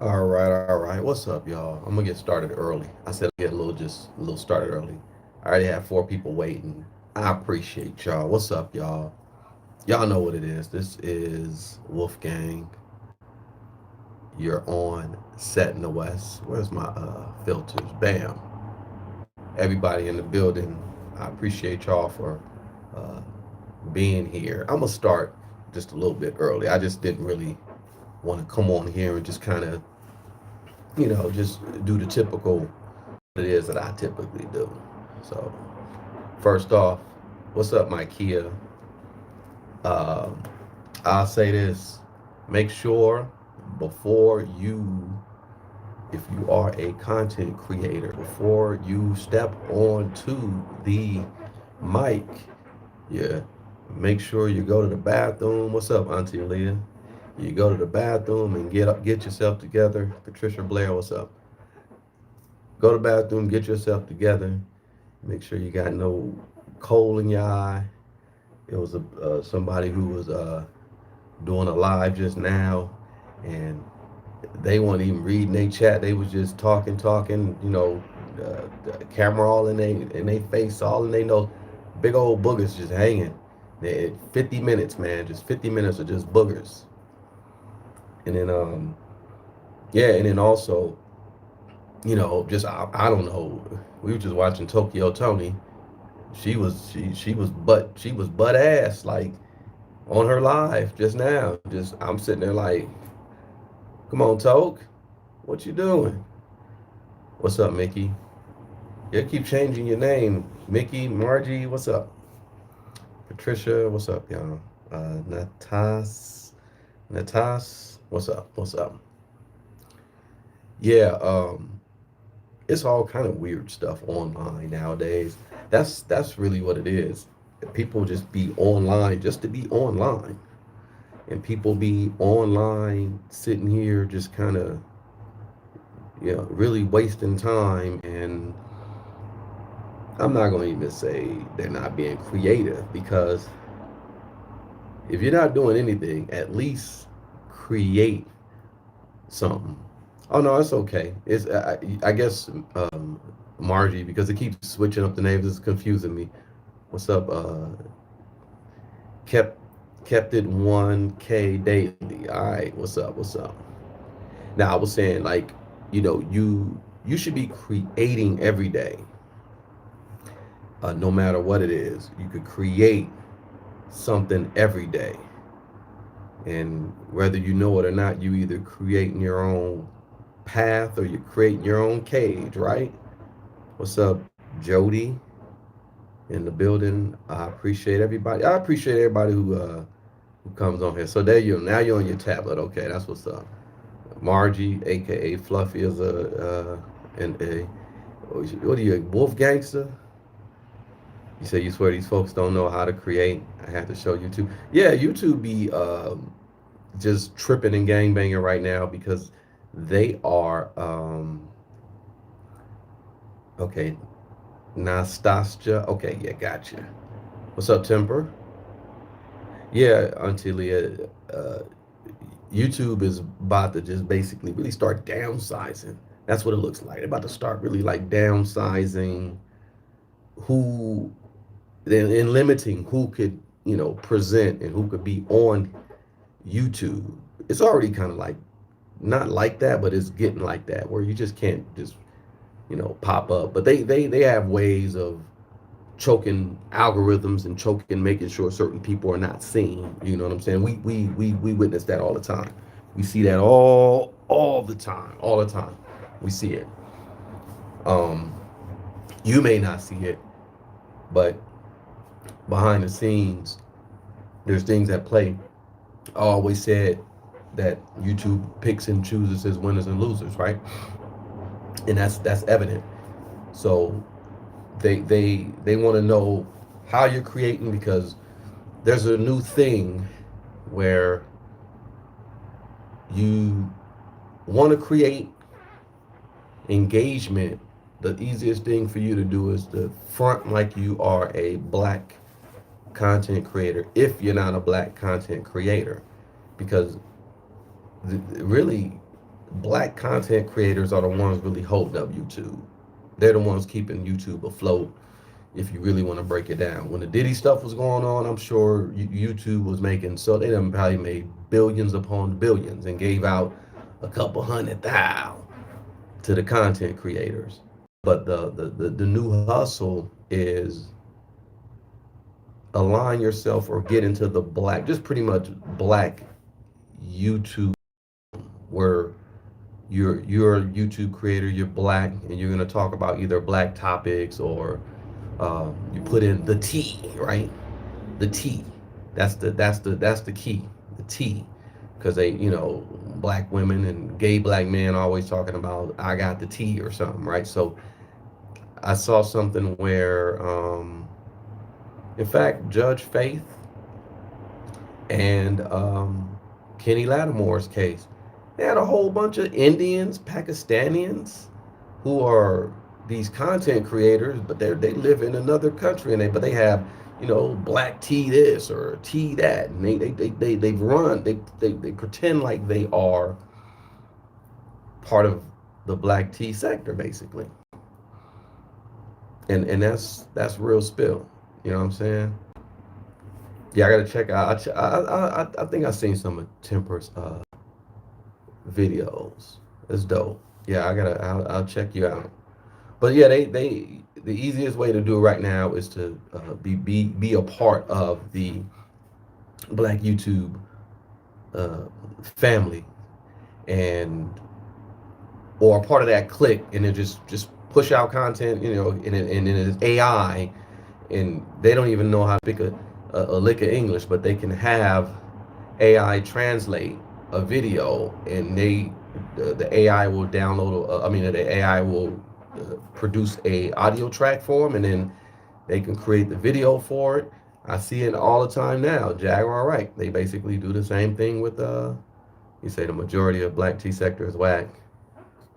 All right. What's up, y'all? I'm gonna get started early. I said I'll get a little started early. I already have four people waiting. I appreciate y'all. What's up, y'all? Y'all know what it is. This is Wolfgang. You're on Set in the West. Where's my filters? Bam. Everybody in the building. I appreciate y'all for uh, being here. I'm gonna start just a little bit early. I just didn't really want to come on here and just kind of just do the typical it is that I typically do. So, first off, what's up, my Kia? Um, I'll say this: make sure before if you are a content creator, before you step onto the mic, yeah, make sure you go to the bathroom. What's up, Auntie Leah? You go to the bathroom and get yourself together. Patricia Blair, what's up? Go to the bathroom, get yourself together. Make sure you got no coal in your eye. It was somebody who was doing a live just now, and they weren't even reading their chat. They was just talking. The camera all in they face, all in they know, big old boogers just hanging. 50 minutes, man, just 50 minutes of just boogers. And then yeah, and then also, just I don't know. We were just watching Tokyo Tony. She was butt ass like on her live just now. Just I'm sitting there like, come on, Toke, what you doing? What's up, Mickey? You keep changing your name, Mickey, Margie. What's up, Patricia? What's up, y'all? Natas. What's up? What's up? Yeah, it's all kind of weird stuff online nowadays. That's really what it is. People just be online just to be online, and people be online sitting here just kind of really wasting time. And I'm not going to even say they're not being creative, because if you're not doing anything, at least create something. Oh no, it's okay. I guess Margie, because it keeps switching up the names. It's confusing me. What's up? Kept kept it 1K daily. All right. What's up? What's up? Now I was saying, like, you should be creating every day, no matter what it is. You could create something every day, and whether you know it or not, you either creating your own path or you're creating your own cage, right? What's up, Jody, in the building? I appreciate everybody. I appreciate everybody who comes on here. So there you now you're on your tablet. Okay, that's what's up. Margie, aka Fluffy, is a what are you, a wolf gangster? You say you swear these folks don't know how to create. I have to show YouTube. Yeah, YouTube be just tripping and gangbanging right now because they are okay. Nastasia. Okay, yeah, gotcha. What's up, Temper? Yeah, Auntie Leah. YouTube is about to just basically really start downsizing. That's what it looks like. They're about to start really like downsizing who, and limiting who could, present and who could be on YouTube. It's already kind of like not like that, but it's getting like that where you just can't just pop up. But they have ways of choking algorithms and choking, making sure certain people are not seen. You know what I'm saying? We witness that all the time. We see that all the time, all the time. We see it. Um, you may not see it, but behind the scenes, there's things at play. I always said that YouTube picks and chooses his winners and losers, right? And that's evident. So they want to know how you're creating, because there's a new thing where you want to create engagement. The easiest thing for you to do is to front like you are a black content creator if you're not a black content creator, because really black content creators are the ones really holding up YouTube. They're the ones keeping YouTube afloat. If you really want to break it down, when the Diddy stuff was going on, I'm sure YouTube was making, so they done probably made billions upon billions and gave out a couple 100,000 to the content creators. But the new hustle is align yourself or get into the black, just pretty much black YouTube, where you're a YouTube creator, you're black, and you're gonna talk about either black topics or you put in the T, right? The T. That's the key. The T, because they, black women and gay black men are always talking about I got the T or something, right? So I saw something where, in fact, Judge Faith and Kenny Lattimore's case, they had a whole bunch of Indians, Pakistanians, who are these content creators, but they live in another country, and they have, black tea this or tea that, and they pretend like they are part of the black tea sector, basically, and that's real spill. You know what I'm saying? Yeah, I gotta check out. I think I seen some of Temper's videos. It's dope. Yeah, I'll check you out. But yeah, they the easiest way to do it right now is to be a part of the Black YouTube uh, family, and or a part of that clique, and then just push out content, and it's AI, and they don't even know how to speak a lick of English, but they can have AI translate a video, and the AI will download. The AI will produce a audio track for them, and then they can create the video for it. I see it all the time now. Jaguar, right? They basically do the same thing with you say the majority of black tea sector is whack.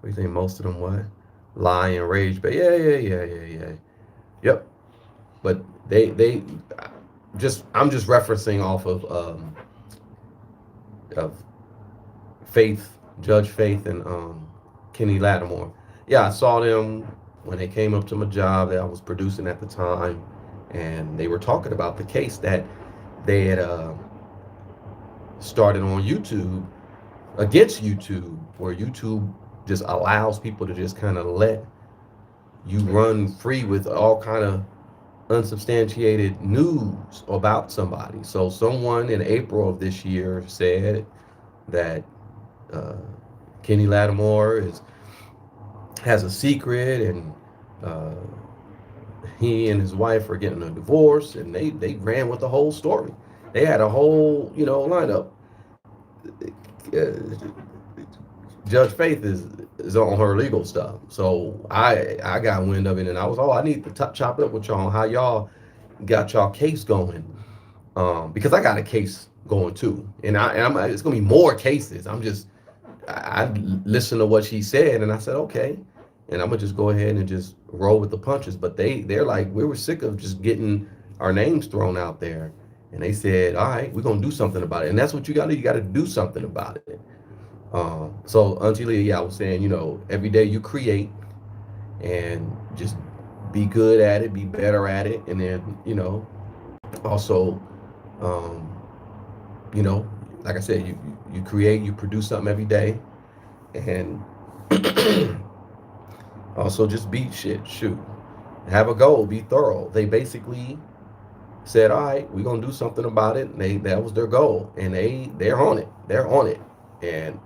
We think most of them what? Lie and rage, but yeah. Yep. But they just I'm just referencing off of Faith, Judge Faith, and Kenny Lattimore. Yeah, I saw them when they came up to my job that I was producing at the time, and they were talking about the case that they had started on YouTube against YouTube, where YouTube just allows people to just kind of let you run free with all kind of unsubstantiated news about somebody. So someone in April of this year said that uh, Kenny Lattimore has a secret, and uh, he and his wife are getting a divorce, and they ran with the whole story. They had a whole lineup. Uh, Judge Faith is on her legal stuff, so I got wind of it, and I was I need to chop it up with y'all on how y'all got y'all case going, because I got a case going too, and I'm it's gonna be more cases. I listened to what she said, and I said okay, and I'm gonna just go ahead and just roll with the punches. But they're like, we were sick of just getting our names thrown out there, and they said, all right, we're gonna do something about it, and that's what you got to do something about it. So Auntie Leah, yeah, I was saying, every day you create and just be good at it, be better at it, and then also, um, like I said, you create, you produce something every day, and also just beat shit, shoot, have a goal, be thorough. They basically said, all right, we're gonna do something about it, and that was their goal, and they're on it, and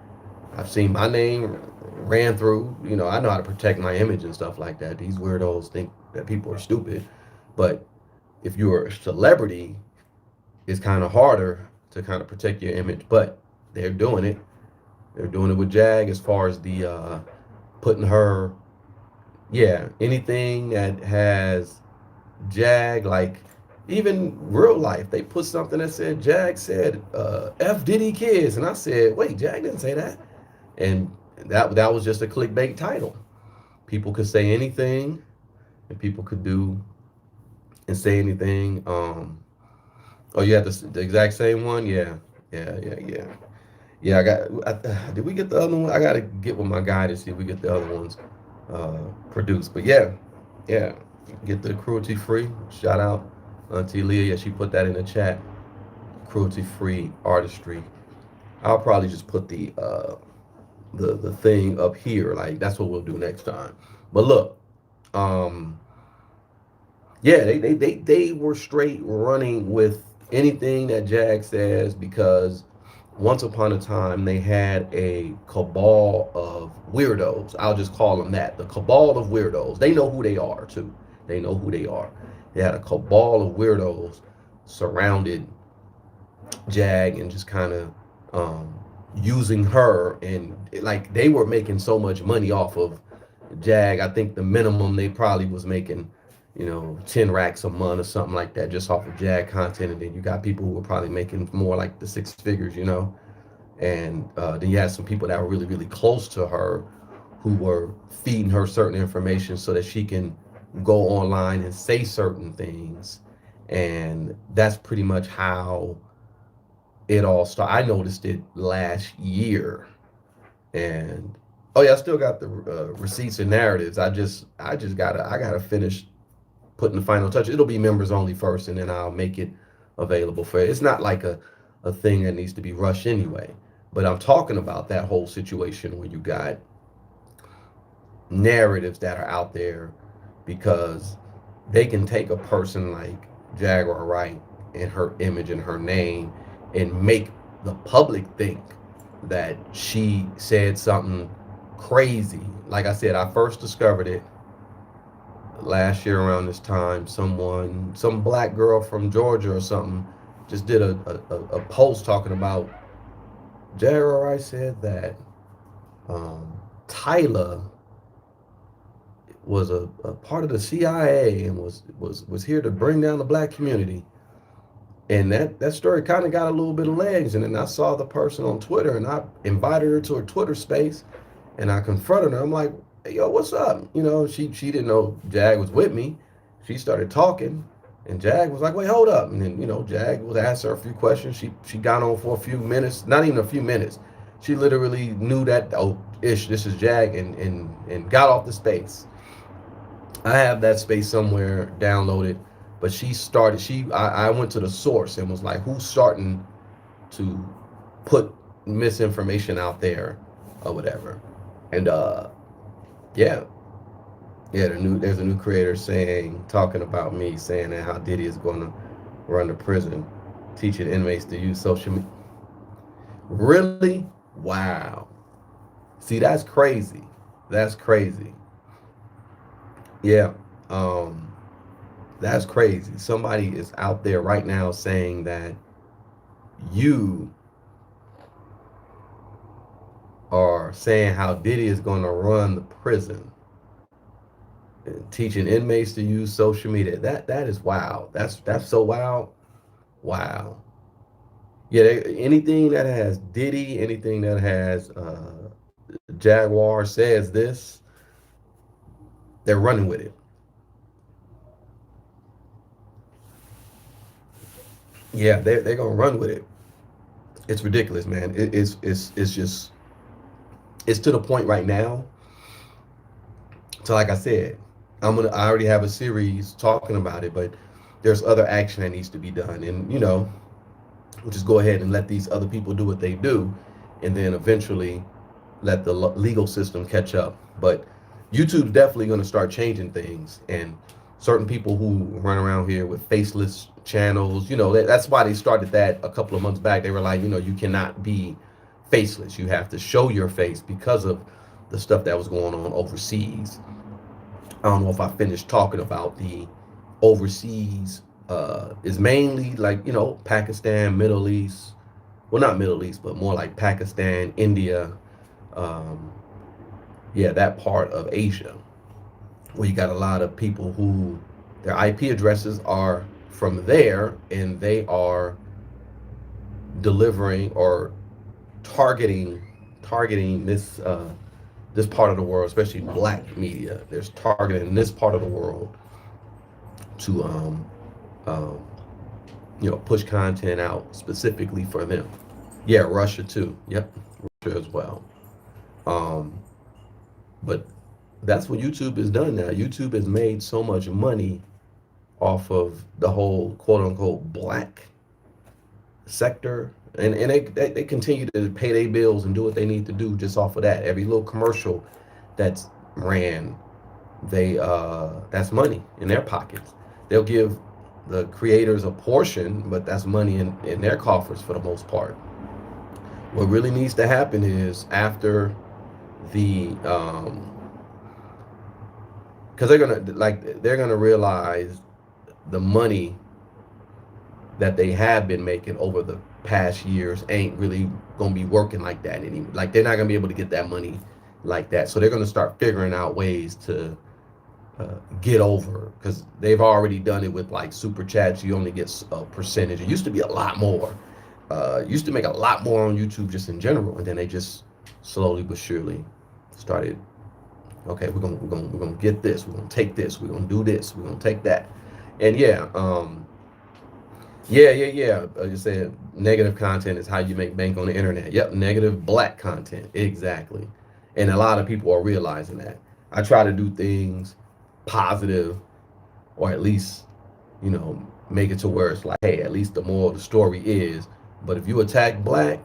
I've seen my name ran through. I know how to protect my image and stuff like that. These weirdos think that people are stupid, but if you're a celebrity, it's kind of harder to kind of protect your image. But they're doing it. They're doing it with Jag as far as the putting her, yeah, anything that has Jag, like even real life, they put something that said Jag said F Diddy kids, and I said, wait, Jag didn't say that, and that was just a clickbait title. People could say anything, and people could do and say anything. Oh, you had the exact same one, yeah. Yeah, did we get the other one? I gotta get with my guy to see if we get the other ones produced. But yeah, yeah, get the cruelty free. Shout out Auntie Leah. Yeah, she put that in the chat. Cruelty free artistry. I'll probably just put the thing up here. Like that's what we'll do next time. But look, um, yeah, they were straight running with anything that Jag says because once upon a time they had a cabal of weirdos. I'll just call them that. The cabal of weirdos. They know who they are too. They know who they are. They had a cabal of weirdos surrounded Jag and just kind of using her, and like they were making so much money off of Jag. I think the minimum they probably was making, 10 racks a month or something like that just off of Jag content. And then you got people who were probably making more like the six figures. And then you had some people that were really, really close to her who were feeding her certain information so that she can go online and say certain things. And that's pretty much how it all started. I noticed it last year, and oh yeah, I still got the receipts and narratives. I gotta finish putting the final touch. It'll be members only first, and then I'll make it available for. It's not like a thing that needs to be rushed anyway. But I'm talking about that whole situation where you got narratives that are out there because they can take a person like Jaguar Wright and her image and her name and make the public think that she said something crazy. Like I said, I first discovered it last year around this time. Some black girl from Georgia or something, just did a post talking about Jaguar Wright said that Tyler was a part of the CIA and was here to bring down the black community. And that story kind of got a little bit of legs. And then I saw the person on Twitter and I invited her to a Twitter space and I confronted her. I'm like, hey, yo, what's up? She didn't know Jag was with me. She started talking and Jag was like, wait, hold up. And then, Jag was asked her a few questions. She got on for a few minutes, not even a few minutes. She literally knew that, oh, this is Jag, and got off the space. I have that space somewhere downloaded, but I went to the source and was like, who's starting to put misinformation out there or whatever. And yeah, there's a new creator talking about me, saying that how Diddy is going to run the prison, teaching inmates to use social media. Really? Wow. See, that's crazy. That's crazy. Yeah. That's crazy. Somebody is out there right now saying that you are saying how Diddy is going to run the prison and teaching inmates to use social media. That is wild. That's so wild. Wow. Yeah, anything that has Diddy, anything that has Jaguar says this, they're running with it. Yeah, they're gonna run with it. It's ridiculous, man. It's just it's to the point right now. So like I said, I already have a series talking about it, but there's other action that needs to be done, and we'll just go ahead and let these other people do what they do, and then eventually let the legal system catch up. But YouTube's definitely going to start changing things, and certain people who run around here with faceless channels, that's why they started that a couple of months back. They were like, you cannot be faceless. You have to show your face because of the stuff that was going on overseas. I don't know if I finished talking about the overseas is mainly like, Pakistan, Middle East. Well, not Middle East, but more like Pakistan, India. Yeah, that part of Asia, where you got a lot of people who their IP addresses are from there, and they are delivering or targeting this part of the world, especially black media. There's targeting this part of the world to push content out specifically for them. Yeah, Russia too. Yep, Russia as well. Um, but that's what YouTube has done now. YouTube has made so much money off of the whole quote unquote black sector. And they continue to pay their bills and do what they need to do just off of that. Every little commercial that's ran, they that's money in their pockets. They'll give the creators a portion, but that's money in their coffers for the most part. What really needs to happen is after the because they're gonna realize the money that they have been making over the past years ain't really gonna be working like that anymore. Like they're not gonna be able to get that money like that. So they're gonna start figuring out ways to get over because they've already done it with like super chats. You only get a percentage. It used to be a lot more. Used to make a lot more on YouTube just in general, and then they just slowly but surely started. Okay, we're gonna get this. We're gonna take this. We're gonna do this. We're gonna take that, and yeah, yeah. Like I said, negative content is how you make bank on the internet. Yep, negative black content. Exactly. And a lot of people are realizing that. I try to do things positive or at least, make it to where it's like, hey, at least the moral of the story is, but if you attack black,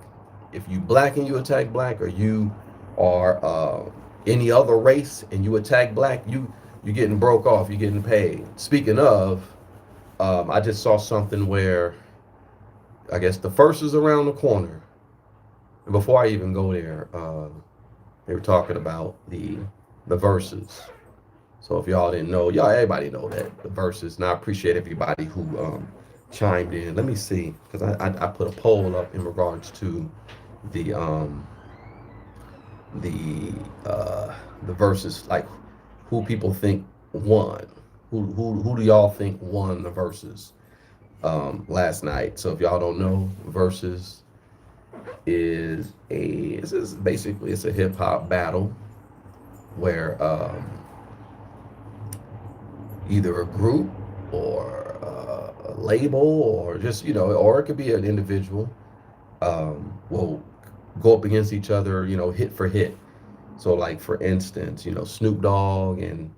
if you black and you attack black, or you are any other race and you attack black, you're getting broke off, you're getting paid. Speaking of, I just saw something where I guess the first is around the corner. And before I even go there, they were talking about the verses. So if y'all didn't know, y'all everybody know that the verses. And I appreciate everybody who chimed in. Let me see, because I put a poll up in regards to the um the the verses, like who people think won. Who do y'all think won the verses last night? So if y'all don't know, verses is basically it's a hip hop battle where either a group or a label or just or it could be an individual will go up against each other, hit for hit. So like for instance, Snoop Dogg and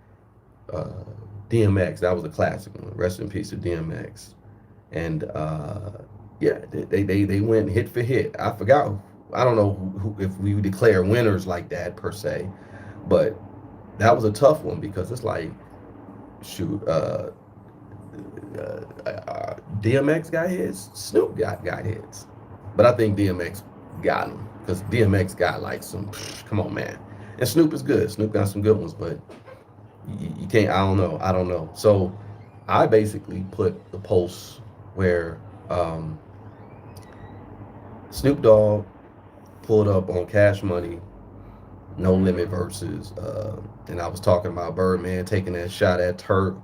uh, DMX, that was a classic one. Rest in peace to DMX. And yeah, they went hit for hit. I forgot. I don't know if we declare winners like that per se, but that was a tough one because it's like, shoot, DMX got hits, Snoop got hits, but I think DMX got him because DMX got like some. Come on, man, and Snoop is good. Snoop got some good ones, but you can't. I don't know. So I basically put the post where Snoop Dogg pulled up on Cash Money, No Limit versus, and I was talking about Birdman taking that shot at Turk.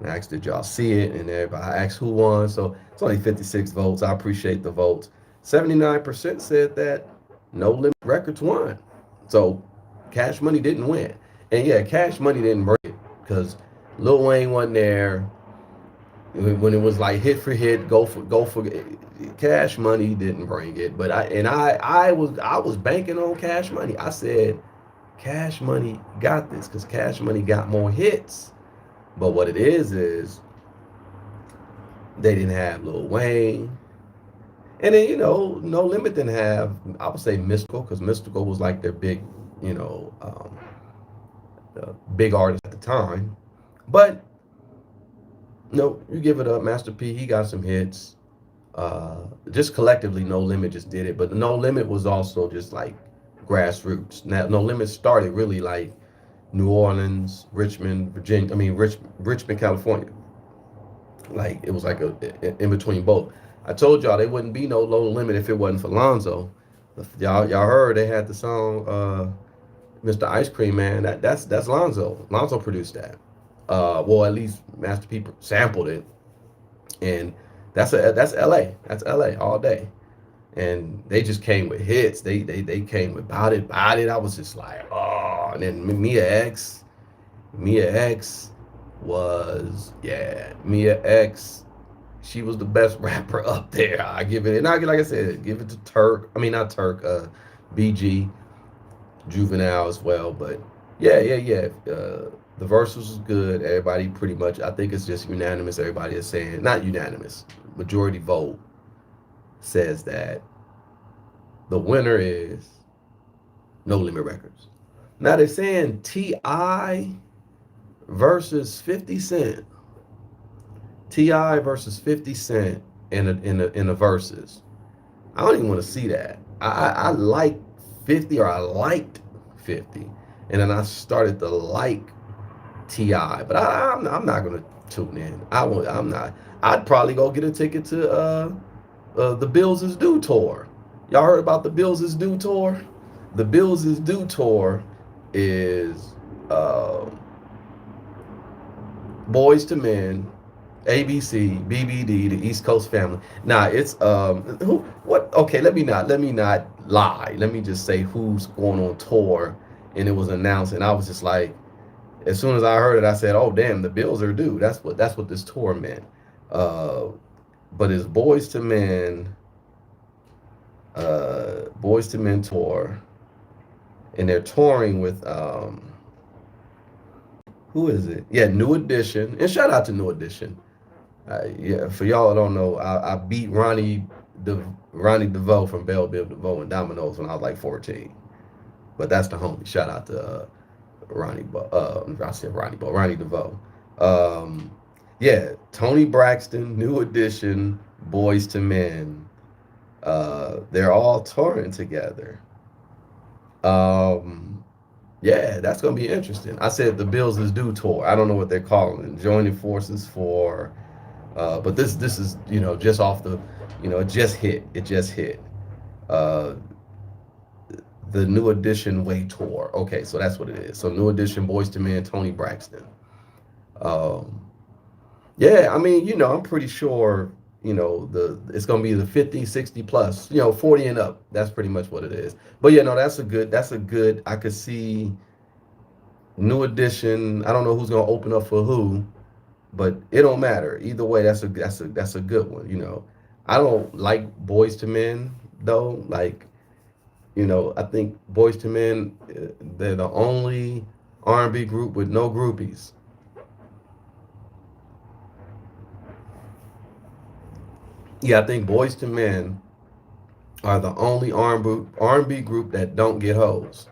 And I asked, did y'all see it? And everybody asked who won. So it's only 56 votes. I appreciate the votes. 79% said that No Limit Records won. So Cash Money didn't win. And yeah, Cash Money didn't break it because Lil Wayne wasn't there. When it was like hit for hit, go for Cash Money didn't bring it. But I was banking on Cash Money. I said Cash Money got this because Cash Money got more hits. But what it is they didn't have Lil Wayne. And then, No Limit didn't have, I would say Mystical, because Mystical was like their big, big artist at the time. But, no, you give it up. Master P, he got some hits. Just collectively, No Limit just did it. But No Limit was also just like grassroots. Now, No Limit started really like New Orleans, Richmond, Virginia. I mean, Richmond, California. Like it was like in between both. I told y'all they wouldn't be no Low Limit if it wasn't for Lonzo. Y'all heard they had the song Mr. Ice Cream Man. That's Lonzo. Lonzo produced that. Well, at least Master P sampled it, and that's L.A. That's L.A. all day. And they just came with hits. They came with Bout It, Bout It. I was just like, oh. And then Mia X was, yeah, Mia X. she was the best rapper up there. I give it, and I like I said, give it to Turk. I mean, not Turk. BG, Juvenile as well. But yeah. The verses was good. Everybody pretty much. I think it's just unanimous. Everybody is saying not unanimous. Majority vote says that the winner is No Limit Records. Now they're saying Ti versus 50 Cent. Ti versus 50 Cent in a versus. I don't even want to see that. I like 50, or I liked 50, and then I started to like Ti, but I'm not gonna tune in. I'm not. I'd probably go get a ticket to the Bills is Due tour. Y'all heard about the Bills is Due tour? The Bills is Due tour is Boys to Men, ABC, BBD, the East Coast Family. Now it's who what okay, let me not lie. Let me just say who's going on tour, and it was announced, and I was just like, as soon as I heard it, I said, "Oh damn, the Bills are due." That's what this tour meant. Uh but it's Boys to Men tour, and they're touring with who is it? Yeah, New Edition, and shout out to New Edition. Yeah, for y'all that don't know, I beat Ronnie DeVoe from Bell Biv DeVoe and Dominoes when I was like 14. But that's the homie. Shout out to Ronnie DeVoe. Um, yeah, Tony Braxton, New Edition, Boys to Men. They're all touring together. Um, yeah, that's gonna be interesting. I said the Bills is Due tour. I don't know what they're calling it. Joining forces for. But this is just off the it just hit. It just hit. Uh, the New Edition Way tour. Okay, so that's what it is. So New Edition, Boys to Men, Tony Braxton. Um, yeah, I mean, I'm pretty sure, it's gonna be the 50, 60 plus, 40 and up. That's pretty much what it is. But yeah, no, that's a good. I could see New Edition. I don't know who's gonna open up for who, but it don't matter. Either way, that's a good one. I don't like Boys to Men though. Like, I think Boys to Men, they're the only R&B group with no groupies. Yeah, I think Boys to Men are the only R&B group that don't get hoes.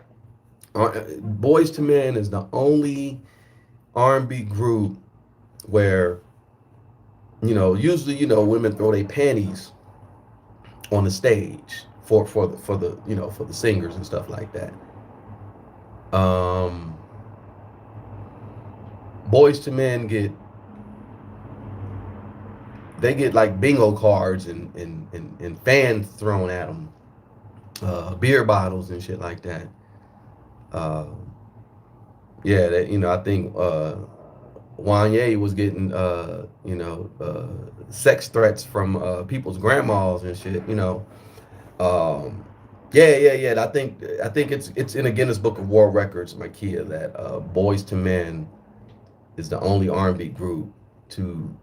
Boys to Men is the only R&B group where usually women throw their panties on the stage for the singers and stuff like that. Um, Boys to Men get like bingo cards and fans thrown at them, beer bottles and shit like that. Uh, yeah, I think Wanye was getting sex threats from people's grandmas and shit. Um, yeah. I think it's in a Guinness Book of World Records, Makia, that Boys to Men is the only R&B group to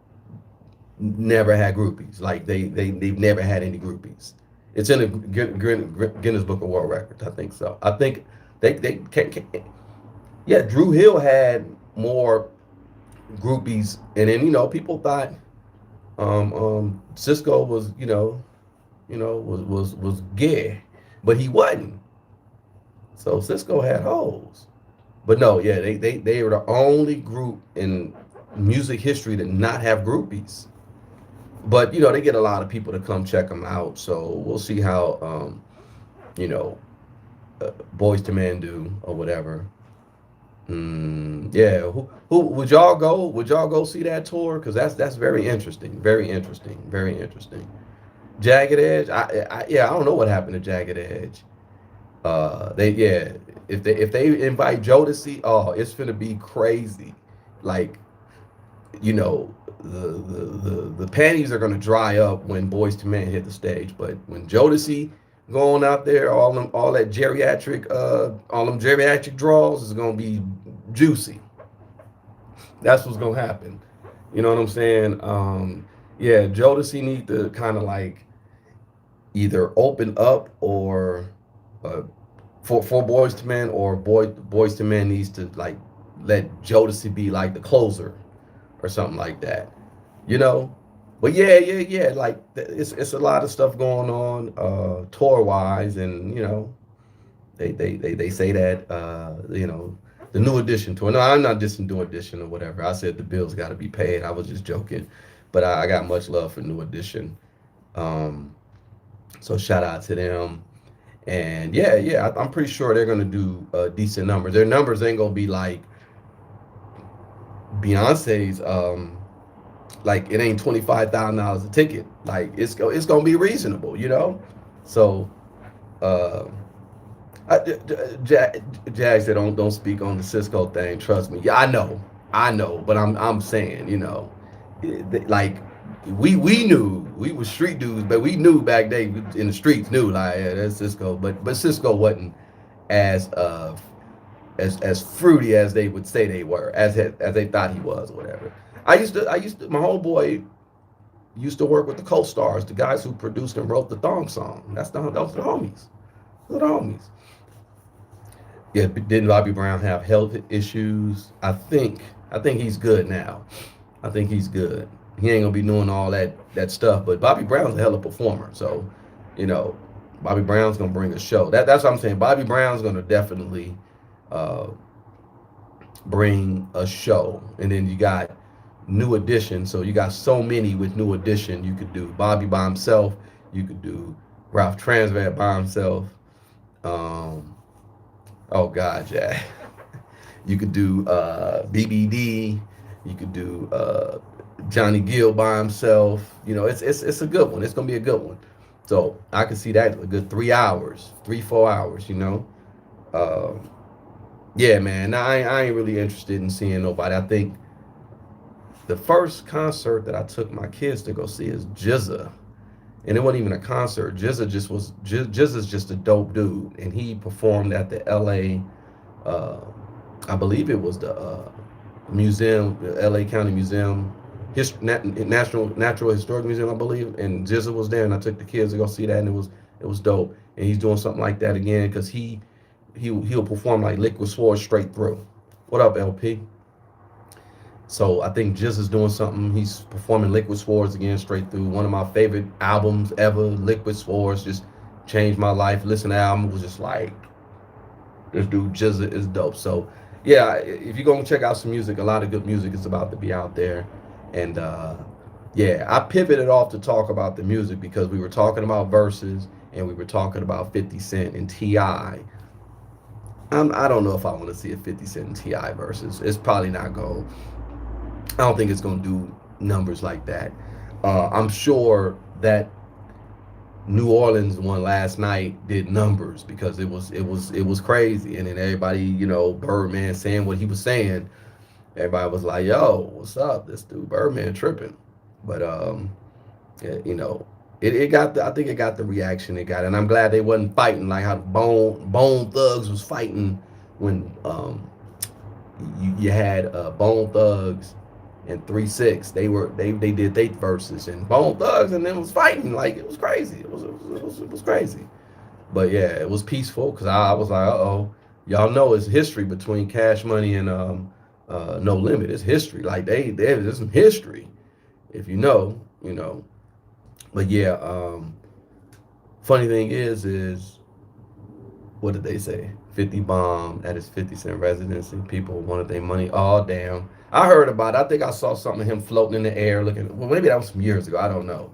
never had groupies. Like they've never had any groupies. It's in the Guinness Book of World Records. I think so. I think they can. Yeah, Drew Hill had more groupies, and then people thought Cisco was was gay, but he wasn't. So Cisco had hoes. But no, yeah, they were the only group in music history to not have groupies. But they get a lot of people to come check them out. So we'll see how you know Boys to Men do or whatever. Yeah, who would y'all go? Would y'all go see that tour? Because that's very interesting, very interesting, very interesting. Jagged Edge, yeah, I don't know what happened to Jagged Edge. They yeah, if they invite Jodeci, oh, it's gonna be crazy. Like the panties are gonna dry up when Boys to Men hit the stage, but when Jodeci going out there, all them geriatric draws is gonna be juicy. That's what's gonna happen. You know what I'm saying? Yeah, Jodeci need to kind of like either open up or uh, for Boys to Men, or Boys to Men needs to like let Jodeci be like the closer or something like that, you know. But yeah. Like it's a lot of stuff going on tour wise, and they say that the New Edition tour. No, I'm not just New Edition or whatever. I said the bills got to be paid. I was just joking, but I got much love for New Edition. Um, so shout out to them. And yeah, I'm pretty sure they're gonna do decent numbers. Their numbers ain't gonna be like Beyonce's. Like it ain't $25,000 a ticket. Like it's gonna be reasonable, you know. So uh, Jag said don't speak on the Cisco thing. Trust me. Yeah, I know, but I'm saying, like we knew we were street dudes, but we knew back then in the streets knew like yeah, that's Cisco, but Cisco wasn't as as fruity as they would say they were, as they thought he was, or whatever. I used to my homeboy used to work with the co-stars, the guys who produced and wrote the thong song. Those are the homies. Those are the homies. Yeah, didn't Bobby Brown have health issues? I think he's good now. I think he's good. He ain't gonna be doing all that stuff, but Bobby Brown's a hell of a performer. So, you know, Bobby Brown's gonna bring a show. That's what I'm saying. Bobby Brown's gonna definitely uh, bring a show, and then you got New Edition. So you got so many with New Edition. You could do Bobby by himself. You could do Ralph Transvat by himself. Um, oh God, yeah. You could do BBD. You could do Johnny Gill by himself. It's a good one. It's gonna be a good one. So I can see that a good 3 hours, 3 4 hours. Um, yeah, man. I ain't really interested in seeing nobody. I think the first concert that I took my kids to go see is Jizza, and it wasn't even a concert. Jizza's just a dope dude, and he performed at the L.A. Uh, I believe it was the museum, the L.A. County Museum, National Natural Historic Museum, I believe, and Jizza was there, and I took the kids to go see that, and it was dope. And he's doing something like that again because he'll perform like Liquid Swords straight through. What up, LP? So I think Jizz is doing something. He's performing Liquid Swords again straight through. One of my favorite albums ever, Liquid Swords, just changed my life. Listen to the album, was just like, this dude Jizz is dope. So yeah, if you're gonna check out some music, a lot of good music is about to be out there. And yeah, I pivoted off to talk about the music because we were talking about verses and we were talking about 50 Cent and T.I. I don't know if I want to see a 50 Cent and T.I. versus. It's probably not going. I don't think it's going to do numbers like that. I'm sure that New Orleans one last night did numbers because it was crazy, and then everybody, Birdman saying what he was saying. Everybody was like, "Yo, what's up? This dude Birdman tripping," but yeah, it got I think it got the reaction it got, and I'm glad they wasn't fighting like how Bone Thugs was fighting when you had Bone Thugs and 3 6. They did their verses, and Bone Thugs and them was fighting like it was crazy. It was crazy. But yeah, it was peaceful because I was like, oh, y'all know it's history between Cash Money and No Limit. It's history. Like there's some history. If you know, you know. But yeah, funny thing is what did they say? 50 bomb at his 50 Cent residency. People wanted their money. Oh damn. I heard about it. I think I saw something of him floating in the air looking. Well, maybe that was some years ago. I don't know.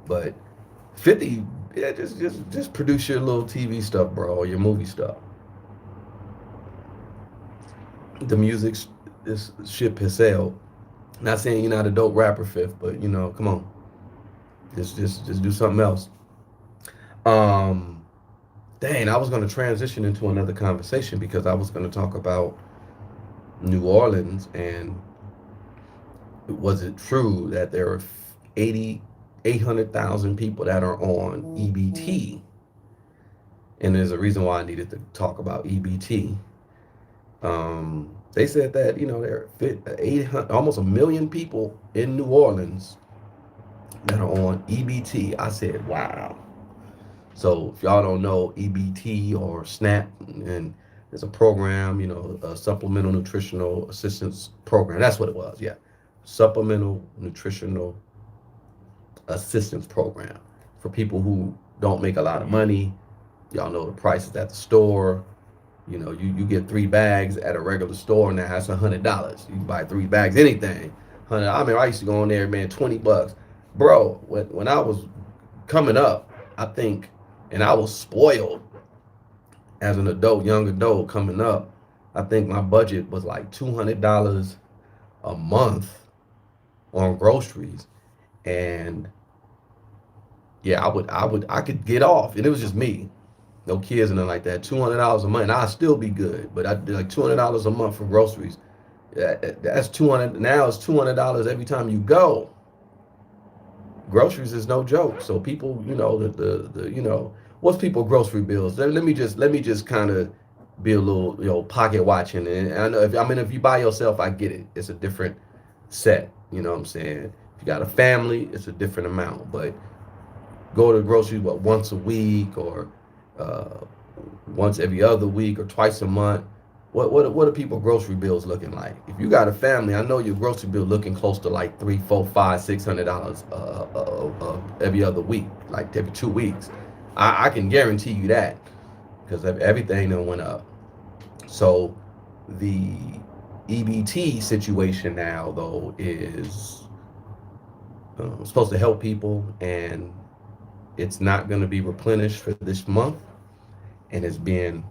But 50, yeah, just produce your little TV stuff, bro, or your movie stuff. The music this ship has sailed. Not saying you're not a dope rapper, Fifth, but come on, just do something else. Um, Dang, I was going to transition into another conversation because I was going to talk about New Orleans and was it true that there are 800,000 people that are on EBT? And there's a reason why I needed to talk about EBT. They said that there are 800, almost a million people in New Orleans that are on EBT. I said, wow. So if y'all don't know EBT or SNAP, and it's a program, a supplemental nutritional assistance program. That's what it was. Yeah, supplemental nutritional assistance program for people who don't make a lot of money. Y'all know the prices at the store. You get 3 bags at a regular store, and that's $100. You can buy 3 bags, anything. 100. I mean, I used to go in there, man, $20, bro. When I was coming up, I think, and I was spoiled as an adult, young adult coming up. I think my budget was like $200 a month on groceries, and yeah, I could get off, and it was just me, no kids and nothing like that. $200 a month, and I'd still be good. But I did like $200 a month for groceries. That's 200. Now it's $200 every time you go. Groceries is no joke. So people, what's people grocery bills? Let me just kind of be a little, pocket watching. And I know if you buy yourself, I get it. It's a different set. You know what I'm saying? If you got a family, it's a different amount. But go to the groceries once a week, or uh, once every other week, or twice a month. What are people grocery bills looking like? If you got a family, I know your grocery bill looking close to like three, four, five, $600 every other week, like every 2 weeks. I can guarantee you that, because everything that went up. So the EBT situation now though is supposed to help people, and it's not going to be replenished for this month, and it's being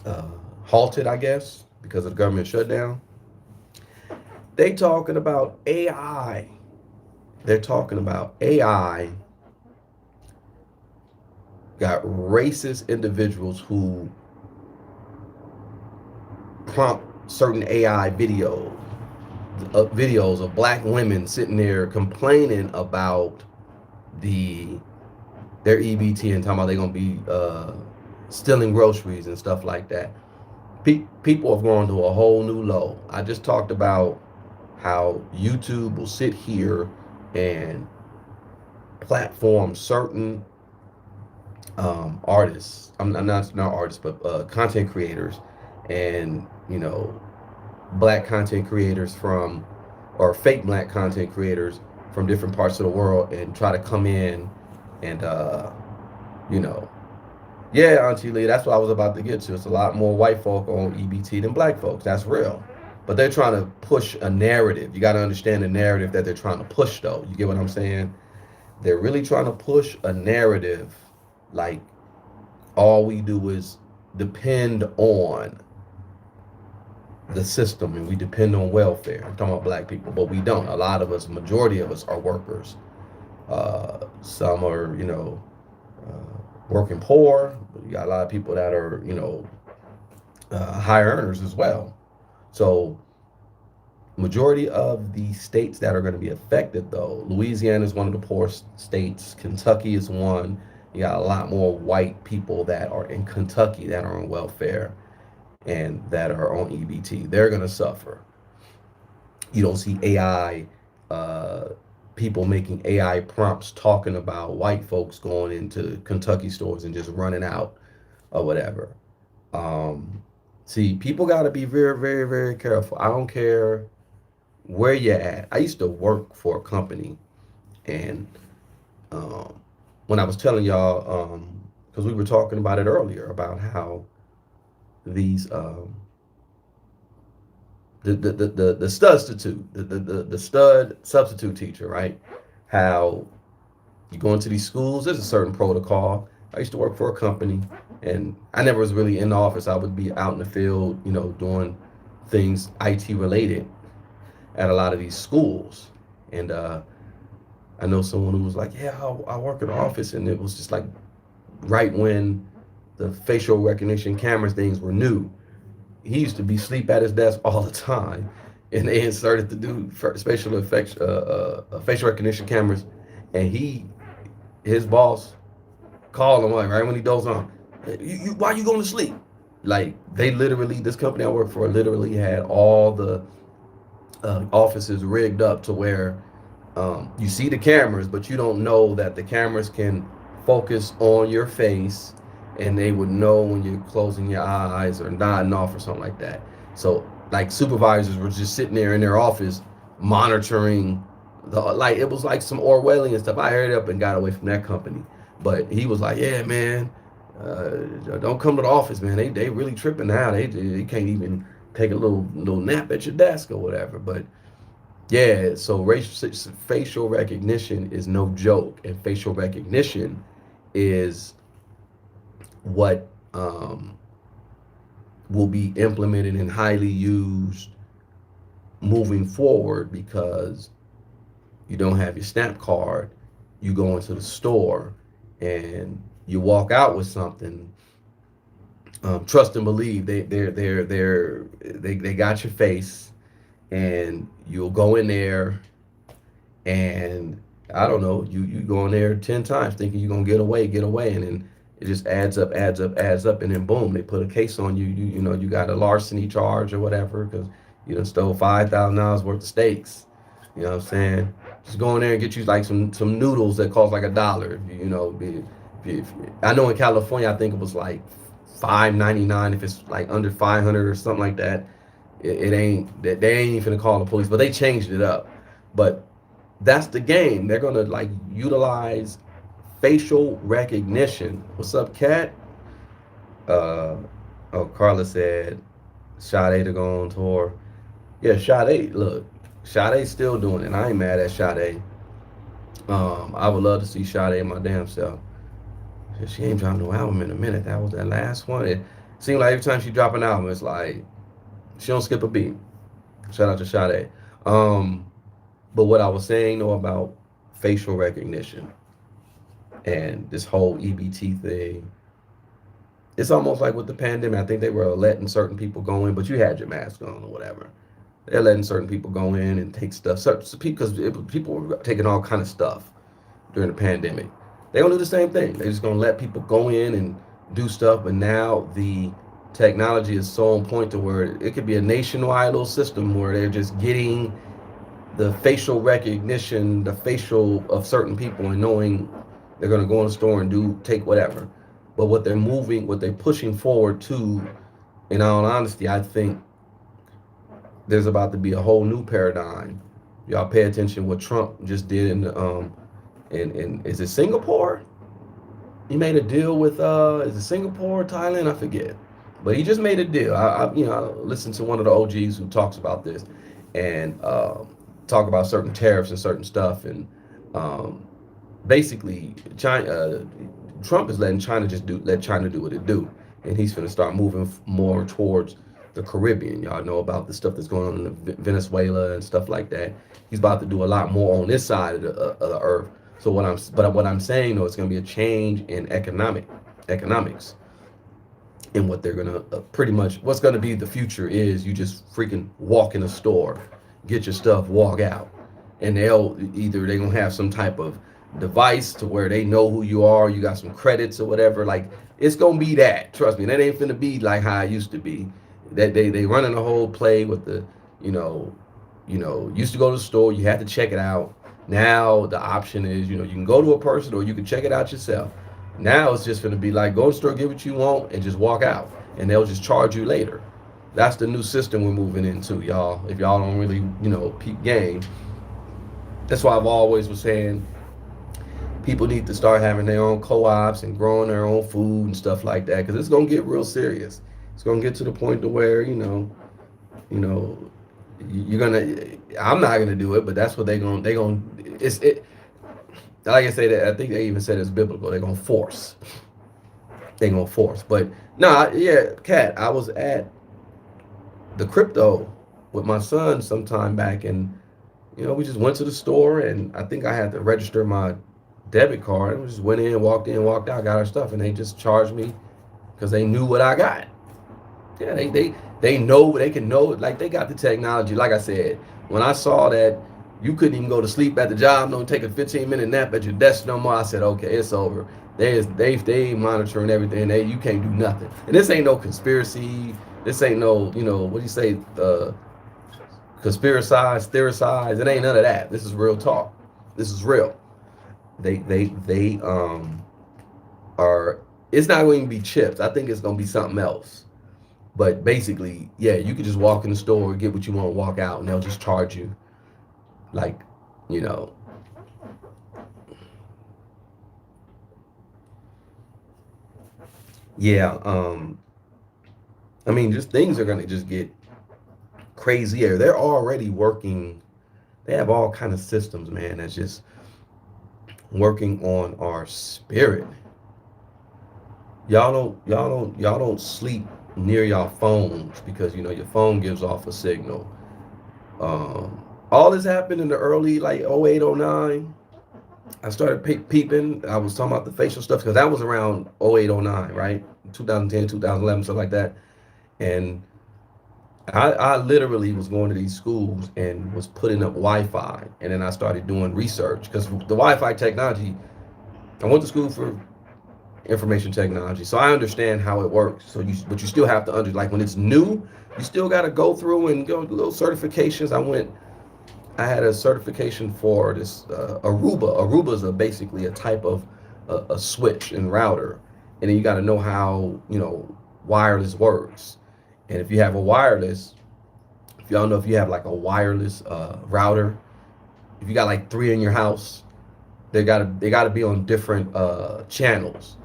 uh, halted, I guess, because of the government shutdown. They talking about AI. They're talking about AI got racist individuals who prompt certain AI videos of black women sitting there complaining about their EBT, and talking about they're gonna be stealing groceries and stuff like that. People have gone to a whole new low. I just talked about how YouTube will sit here and platform certain artists. I'm not artists, but content creators, and black content creators from, or fake black content creators from different parts of the world, and try to come in and you know yeah, Auntie Lee, that's what I was about to get to. It's a lot more white folk on EBT than black folks. That's real. But they're trying to push a narrative. You got to understand the narrative that they're trying to push, though. You get what I'm saying? They're really trying to push a narrative like all we do is depend on the system, and we depend on welfare. I'm talking about black people, but we don't. A lot of us, majority of us, are workers. Some are, working poor. But you got a lot of people that are, high earners as well. So majority of the states that are going to be affected, though, Louisiana is one of the poorest states. Kentucky is one. You got a lot more white people that are in Kentucky that are on welfare and that are on EBT. They're going to suffer. You don't see AI people making AI prompts talking about white folks going into Kentucky stores and just running out or whatever. See, people got to be very, very, very careful. I don't care where you're at. I used to work for a company, and um, when I was telling y'all, because we were talking about it earlier, about how these the stud substitute teacher, right? How you go into these schools, there's a certain protocol. I used to work for a company, and I never was really in the office. I would be out in the field, doing things IT related at a lot of these schools. And I know someone who was like, yeah, I work in the office, and it was just like right when the facial recognition cameras things were new. He used to be asleep at his desk all the time, and they had started to do facial effects, facial recognition cameras, and his boss called him like right when he dozed on. Why you going to sleep? Like they literally, this company I work for literally had all the offices rigged up to where You see the cameras, but you don't know that the cameras can focus on your face, and they would know when you're closing your eyes or nodding off or something like that. So, like supervisors were just sitting there in their office monitoring the like it was like some Orwellian stuff. I hurried up and got away from that company, but he was like, "Yeah, man, don't come to the office, man. They really tripping now. They can't even take a little nap at your desk or whatever." But yeah, so facial recognition is no joke, and facial recognition is what will be implemented and highly used moving forward, because you don't have your snap card, you go into the store and you walk out with something. Trust and believe they got your face, and you'll go in there, and I don't know, you go in there 10 times thinking you're gonna get away, and then it just adds up, and then boom, they put a case on you. You know, you got a larceny charge or whatever because you done stole $5,000 worth of steaks. You know what I'm saying? Just go in there and get you like some noodles that cost like $1. You know, I know in California I think it was like $5.99 if it's like under 500 or something like that. It ain't that they ain't even gonna call the police, but they changed it up. But that's the game. They're gonna like utilize facial recognition. What's up, Cat? Oh, Carla said Sade to go on tour. Yeah, Sade. Look, Sade's still doing it. I ain't mad at Sade. I would love to see Sade my damn self. She ain't dropped no album in a minute. That was that last one. It seemed like every time she drop an album, it's like she don't skip a beat. Shout out to Sade. But what I was saying though about facial recognition and this whole EBT thing, it's almost like with the pandemic. I think they were letting certain people go in, but you had your mask on or whatever. They're letting certain people go in and take stuff. Because people were taking all kind of stuff during the pandemic. They're gonna do the same thing. They're just gonna let people go in and do stuff. But now the technology is so on point to where it could be a nationwide little system where they're just getting the facial recognition, the facial of certain people, and knowing they're gonna go in the store and take whatever. But what they're pushing forward to, in all honesty, I think there's about to be a whole new paradigm. Y'all pay attention what Trump just did in is it Singapore? He made a deal with is it Singapore, Thailand? I forget. But he just made a deal. I listened to one of the OGs who talks about this and talk about certain tariffs and certain stuff, and basically Trump is letting China let China do what it do, and he's going to start moving more towards the Caribbean. Y'all know about the stuff that's going on in Venezuela and stuff like that. He's about to do a lot more on this side of the earth. So what I'm saying though, it's going to be a change in economics, and what they're going to pretty much what's going to be the future is you just freaking walk in a store, get your stuff, walk out, and they're going to have some type of device to where they know who you are, you got some credits or whatever. Like it's gonna be that, trust me. That ain't finna be like how it used to be. That they running the whole play with the used to go to the store, you had to check it out. Now the option is you can go to a person or you can check it out yourself. Now it's just gonna be like go to the store, get what you want, and just walk out, and they'll just charge you later. That's the new system we're moving into, y'all. If y'all don't really peep game, that's why I've always was saying people need to start having their own co-ops and growing their own food and stuff like that, because it's gonna get real serious. It's gonna get to the point to where you're gonna. I'm not gonna do it, but that's what they gonna. It's it. Like I say, that I think they even said it's biblical. They're gonna force. But nah, yeah, Kat. I was at the crypto with my son sometime back, and we just went to the store, and I think I had to register my debit card, and we just went in, walked out, got our stuff, and they just charged me because they knew what I got. Yeah, they know, they can know it. Like they got the technology. Like I said, when I saw that you couldn't even go to sleep at the job, don't take a 15-minute nap at your desk no more, I said, okay, it's over. They monitoring everything. You can't do nothing. And this ain't no conspiracy. This ain't no, what do you say, conspiracize, theorize. It ain't none of that. This is real talk. This is real. They are. It's not going to be chips. I think it's going to be something else. But basically, yeah, you could just walk in the store, get what you want, walk out, and they'll just charge you like, you know, yeah. I mean, just things are gonna just get crazier. They're already working. They have all kind of systems, man. That's just working on our spirit. Y'all don't sleep near y'all phones because you know your phone gives off a signal. All this happened in the early like 08, 09. I started peeping. I was talking about the facial stuff because that was around 08, 09, right? 2010, 2011, stuff like that. And I literally was going to these schools and was putting up Wi-Fi. And then I started doing research because the Wi-Fi technology, I went to school for information technology. So I understand how it works. But you still have to like when it's new, you still got to go through and go little certifications. I had a certification for this Aruba. Aruba is basically a type of a switch and router, and then you got to know how wireless works. And if you have a wireless, if y'all know if you have like a wireless router, if you got like three in your house, they gotta be on different channels.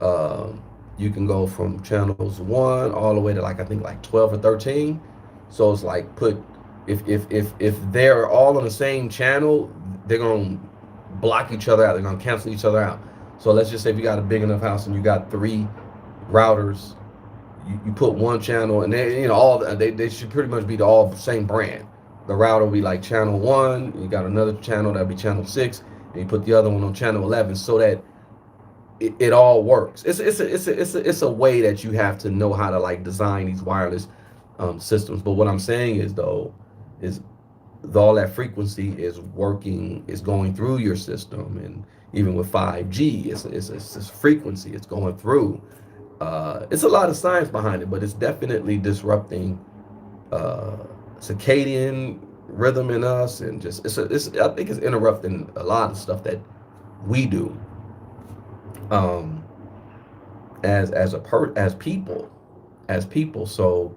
You can go from channels one all the way to like I think like 12 or 13. So it's like put if they're all on the same channel, they're gonna block each other out. They're gonna cancel each other out. So let's just say if you got a big enough house and you got three routers, you put one channel and they should pretty much be the all same brand. The router will be like channel one. You got another channel that'll be channel six, and you put the other one on channel 11 so that it all works. It's a way that you have to know how to like design these wireless systems. But what I'm saying is though is all that frequency is working, is going through your system, and even with 5G, it's frequency, it's going through. It's a lot of science behind it, but it's definitely disrupting uh, circadian rhythm in us, and just I think it's interrupting a lot of stuff that we do um, as people, So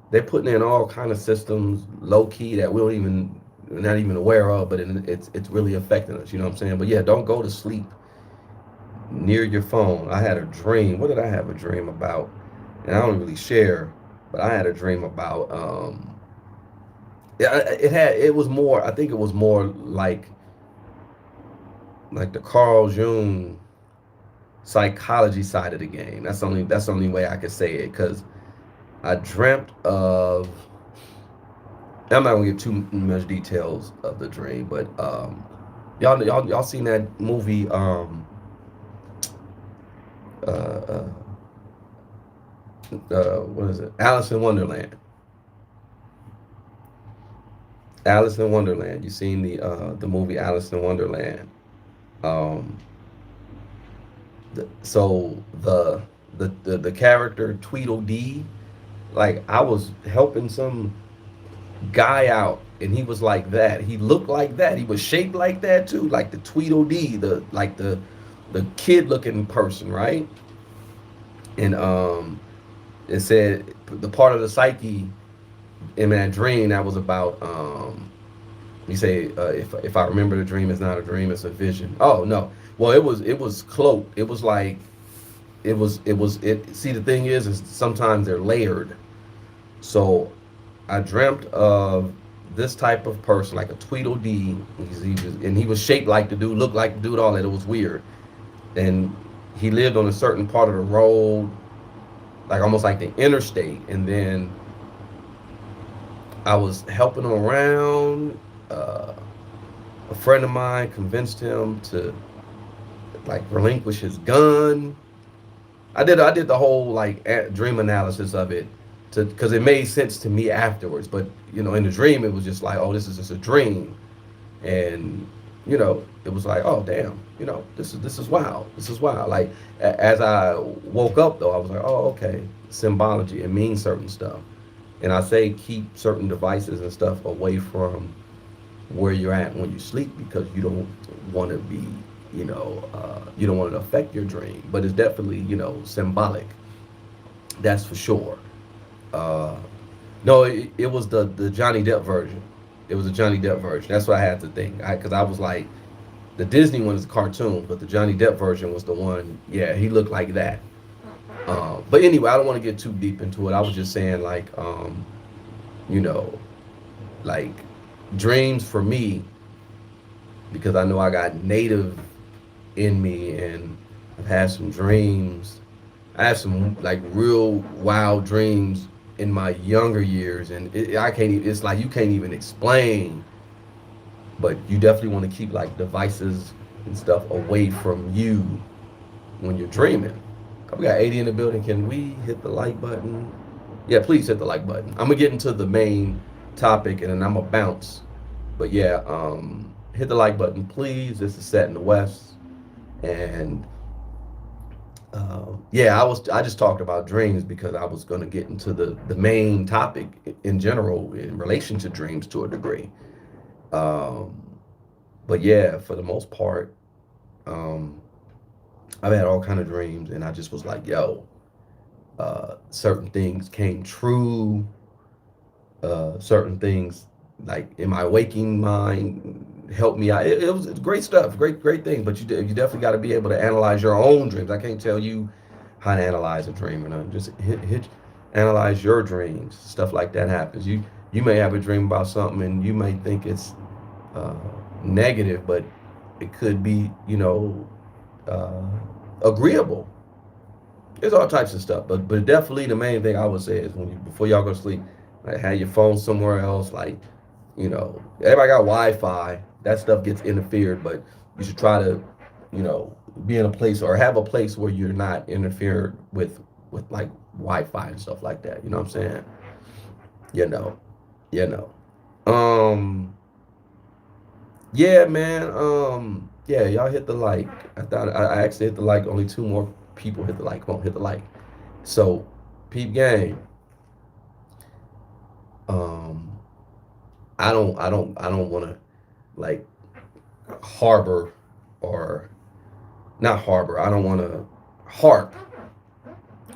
they're putting in all kind of systems low key that we don't even we're not even aware of, but it's really affecting us. You know what I'm saying? But yeah, don't go to sleep near your phone. I had a dream. What did I have a dream about? And I don't really share, but I had a dream about yeah, it was more, I think it was more like the Carl Jung psychology side of the game. That's the only way I could say it, cuz I dreamt of, I'm not gonna give too much details of the dream, but y'all seen that movie uh, uh, what is it? Alice in Wonderland. Alice in Wonderland. You seen the movie Alice in Wonderland? Um, so the character Tweedledee, like I was helping some guy out, and he was like that. He looked like that. He was shaped like that too, like the Tweedledee, the kid looking person, right? And it said the part of the psyche in that dream that was about you say if I remember the dream, it's not a dream, it's a vision. Oh no, well it was cloaked. It was like it. See, the thing is sometimes they're layered. So I dreamt of this type of person, like a Tweedledee. And he was shaped like the dude, looked like the dude, all that. It was weird. And he lived on a certain part of the road, like almost like the interstate. And then I was helping him around. A friend of mine convinced him to like relinquish his gun. I did the whole like dream analysis of it, to because it made sense to me afterwards. But in the dream, it was just like, oh, this is just a dream, and it was like, oh damn, this is wild. This is wild. Like as I woke up though, I was like, oh okay, symbology. It means certain stuff, and I say keep certain devices and stuff away from where you're at when you sleep because you don't want to be, you don't want to affect your dream. But it's definitely, symbolic. That's for sure. Uh, no, it was the Johnny Depp version. It was the Johnny Depp version. That's what I had to think. Because I was like, the Disney one is a cartoon, but the Johnny Depp version was the one. Yeah, he looked like that. But anyway, I don't want to get too deep into it. I was just saying, like, you know, like dreams for me, because I know I got native in me, and I've had some dreams. I had some like real wild dreams in my younger years, and I can't. It's like you can't even explain. But you definitely want to keep like devices and stuff away from you when you're dreaming. We got 80 in the building. Can we hit the like button? Yeah, please hit the like button. I'm gonna get into the main topic and then I'm gonna bounce. But yeah, hit the like button, please. This is Set in the West, and yeah, I just talked about dreams because I was gonna get into the main topic in general in relation to dreams to a degree. Um, but yeah, for the most part, um, I've had all kind of dreams, and I just was like, yo, certain things came true. Certain things, like in my waking mind, helped me out. It was great stuff, great thing. But you definitely got to be able to analyze your own dreams. I can't tell you how to analyze a dream, and just analyze your dreams. Stuff like that happens. You may have a dream about something, and you may think it's uh, negative, but it could be, uh, agreeable. There's all types of stuff, but definitely the main thing I would say is when you before y'all go to sleep, like have your phone somewhere else. Like, everybody got Wi-Fi. That stuff gets interfered, but you should try to, be in a place or have a place where you're not interfered with like Wi-Fi and stuff like that. You know what I'm saying? You know, you know. Um, yeah, man. Yeah, y'all hit the like. I thought I actually hit the like. Only two more people hit the like. Won't hit the like. So, peep game. Um, I don't want to like harbor or not harbor. I don't want to harp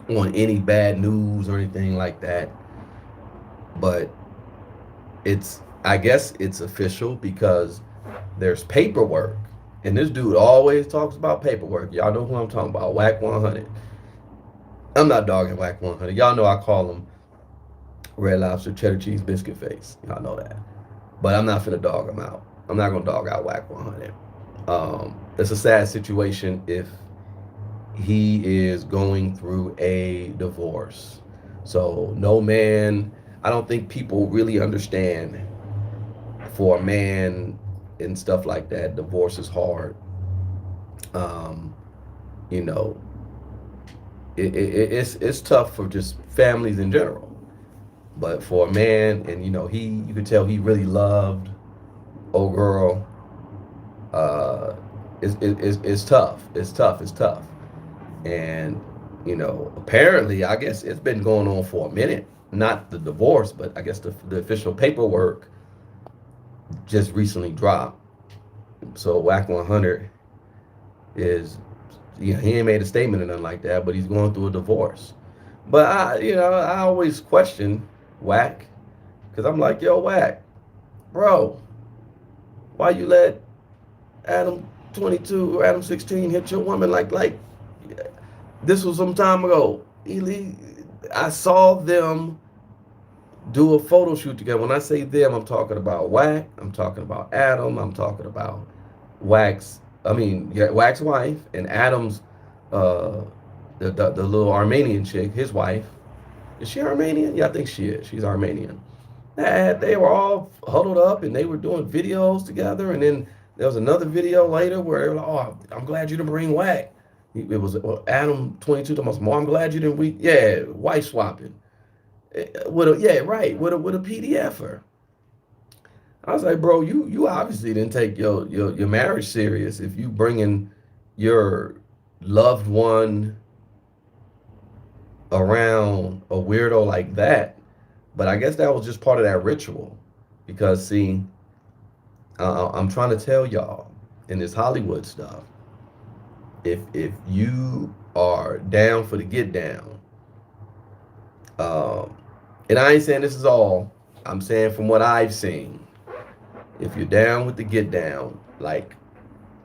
on any bad news or anything like that. But I guess it's official because there's paperwork. And this dude always talks about paperwork. Y'all know who I'm talking about. Wack 100. I'm not dogging Wack 100. Y'all know I call him Red Lobster Cheddar Cheese Biscuit Face. Y'all know that. But I'm not finna dog him out. I'm not gonna dog out Wack 100. It's a sad situation if he is going through a divorce. So no man, I don't think people really understand for a man and stuff like that. Divorce is hard. Um, you know, it's tough for just families in general. But for a man, and you could tell he really loved old girl. Uh, it's tough. It's tough. It's tough. And apparently, I guess it's been going on for a minute. Not the divorce, but I guess the official paperwork just recently dropped. So Wack 100 is, he ain't made a statement or nothing like that, but he's going through a divorce. But I always question Wack because I'm like, yo, Wack, bro, why you let Adam 22 or Adam 16 hit your woman like this was some time ago. I saw them do a photo shoot together. When I say them, I'm talking about Wack, I'm talking about Adam, I'm talking about Wack's wife and Adam's uh the little Armenian chick, his wife. Is she Armenian? Yeah, I think she is. She's Armenian. They were all huddled up and they were doing videos together. And then there was another video later where they were like, "Oh, I'm glad you didn't bring Wack." It was Adam 22 to more. I'm glad you didn't. Yeah, wife swapping. With a PDFer. I was like, bro, you obviously didn't take your marriage serious if you bringing your loved one around a weirdo like that. But I guess that was just part of that ritual, because see, I'm trying to tell y'all in this Hollywood stuff, if you are down for the get down, um, and I ain't saying this is all, I'm saying from what I've seen, if you're down with the get down, like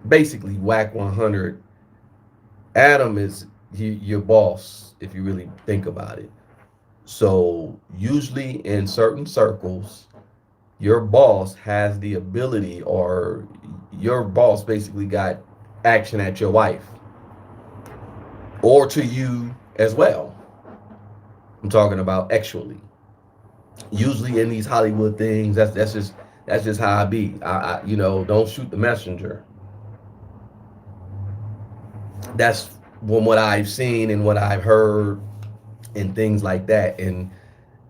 basically Wack 100, Adam is your boss if you really think about it. So usually in certain circles, your boss has the ability, or your boss basically got action at your wife or to you as well. I'm talking about actually. Usually in these Hollywood things, that's just how I be. Don't shoot the messenger. That's from what I've seen and what I've heard and things like that. And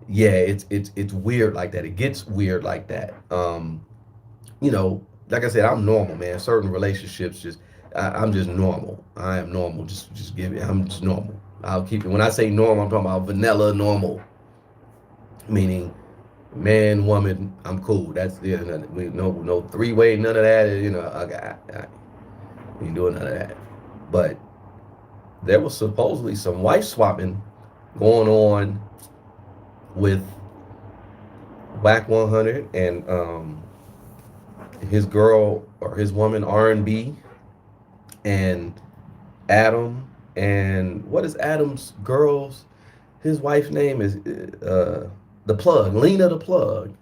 yeah, it's weird like that. It gets weird like that. Like I said, I'm normal, man. Certain relationships I'm just normal. I am normal. Just give it. I'm just normal. I'll keep it. When I say normal, I'm talking about vanilla normal, meaning man, woman. I'm cool. That's no three way, none of that. I ain't doing none of that. But there was supposedly some wife swapping going on with Wack 100 and his girl or his woman RNB and Adam. And what is Adam's girl's? His wife's name is the Plug, Lena the Plug.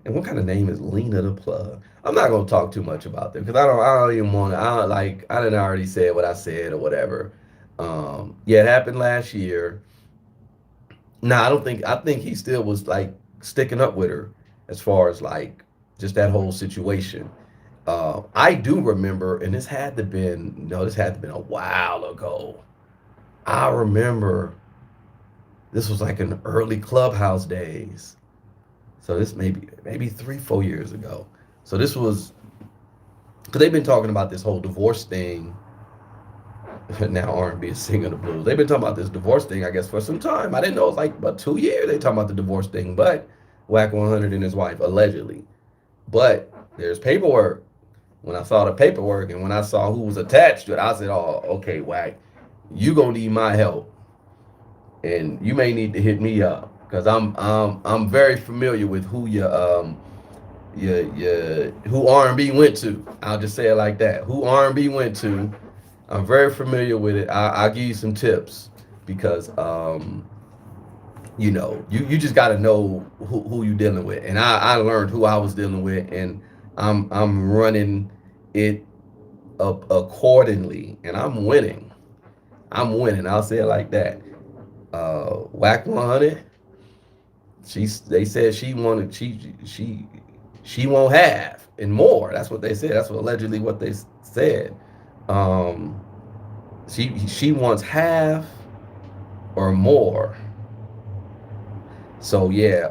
And what kind of name is Lena the Plug? I'm not gonna talk too much about them because I don't even want to. I don't like. I didn't already say what I said or whatever. Yeah, it happened last year. No, I don't think. I think he still was like sticking up with her as far as like just that whole situation. I do remember, and this had to been a while ago. I remember this was like in the early Clubhouse days. So this maybe 3 4 years ago. So this was because they've been talking about this whole divorce thing. Now R&B is singing the blues. They've been talking about this divorce thing, I guess, for some time. I didn't know it was like about 2 years they talking about the divorce thing, but Wack 100 and his wife allegedly. But there's paperwork. When I saw the paperwork and when I saw who was attached to it, I said, "Oh, okay, Wack, you gonna need my help, and you may need to hit me up because I'm very familiar with who your who R&B went to. I'll just say it like that. Who R&B went to. I'm very familiar with it. I'll give you some tips because you just got to know who you dealing with. And I learned who I was dealing with, and I'm running it up accordingly, and I'm winning. I'm winning. I'll say it like that. Wack 100. They said she won't have and more. That's what they said. That's what allegedly what they said. Um, she wants half or more. So yeah.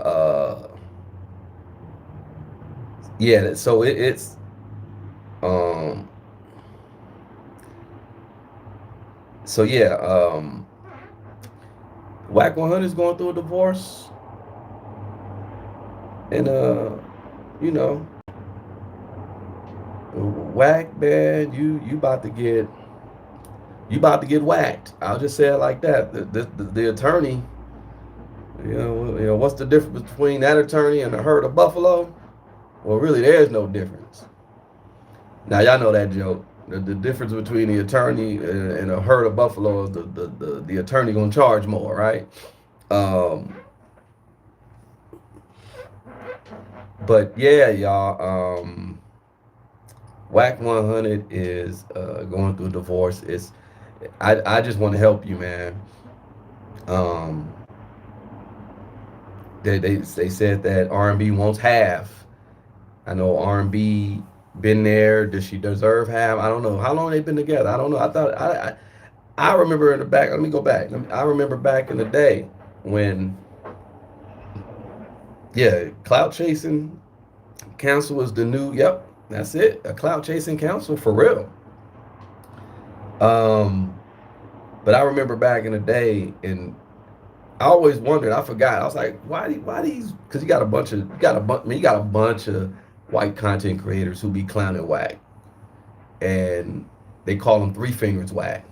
So it's um. So yeah. Wack 100 is going through a divorce, and you know, Wack, man, you about to get whacked. I'll just say it like that. The attorney, what's the difference between that attorney and a herd of buffalo? Well, really, there's no difference. Now y'all know that joke. The difference between the attorney and a herd of buffalo is the attorney gonna charge more, right? Um, but yeah, y'all. Wack 100 is going through a divorce. I just want to help you, man. Um, they said that R&B wants half. I know R&B been there. Does she deserve half? I don't know. How long they been together? I don't know. I thought I remember in the back. Let me go back. I remember back in the day when clout chasing counsel was the new. Yep, that's it. A clout chasing counsel for real. Um, but I remember back in the day, and I always wondered. I forgot. I was like, why these? Because you got a bunch of white content creators who be clowning Wack, and they call him Three Fingers Wack.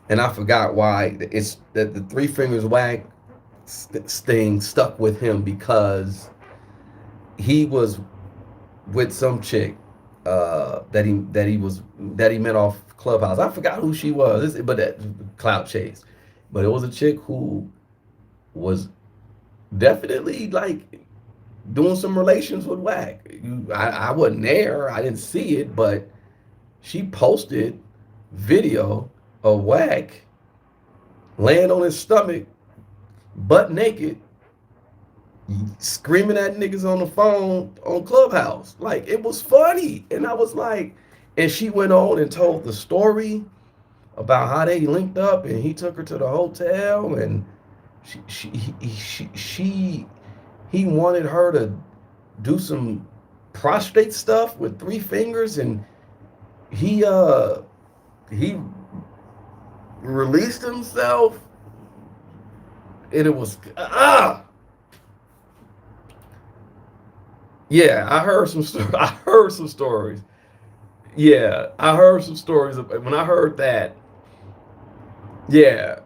And I forgot why it's that the Three Fingers Wack thing stuck with him because he was with some chick that he met off Clubhouse. I forgot who she was, but that clout chase. But it was a chick who was definitely like doing some relations with Wack. I wasn't there, I didn't see it, but she posted video of Wack laying on his stomach, butt naked, screaming at niggas on the phone on Clubhouse. Like it was funny. And I was like, and she went on and told the story about how they linked up and he took her to the hotel and she he wanted her to do some prostrate stuff with Three Fingers and he released himself and it was yeah, I heard some I heard some stories. Yeah, I heard some stories. When I heard that, yeah,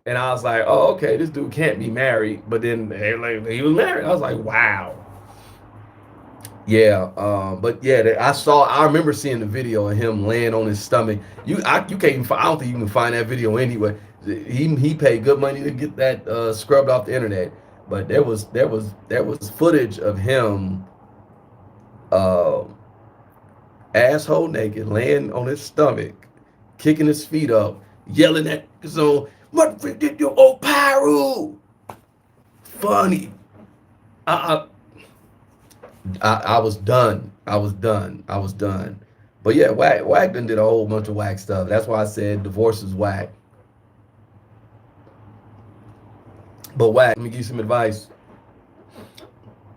and I was like, oh, okay, this dude can't be married. But then like, he was married. I was like, wow. Yeah, but yeah, I remember seeing the video of him laying on his stomach. You can't even. I don't think you can find that video anyway. He paid good money to get that scrubbed off the internet. But there was footage of him uh, asshole naked, laying on his stomach, kicking his feet up, yelling at his own, what did you old Pyro? Funny. I, I was done. I was done. I was done. But yeah, Wack done did a whole bunch of Wack stuff. That's why I said divorce is Wack. But Wack, let me give you some advice.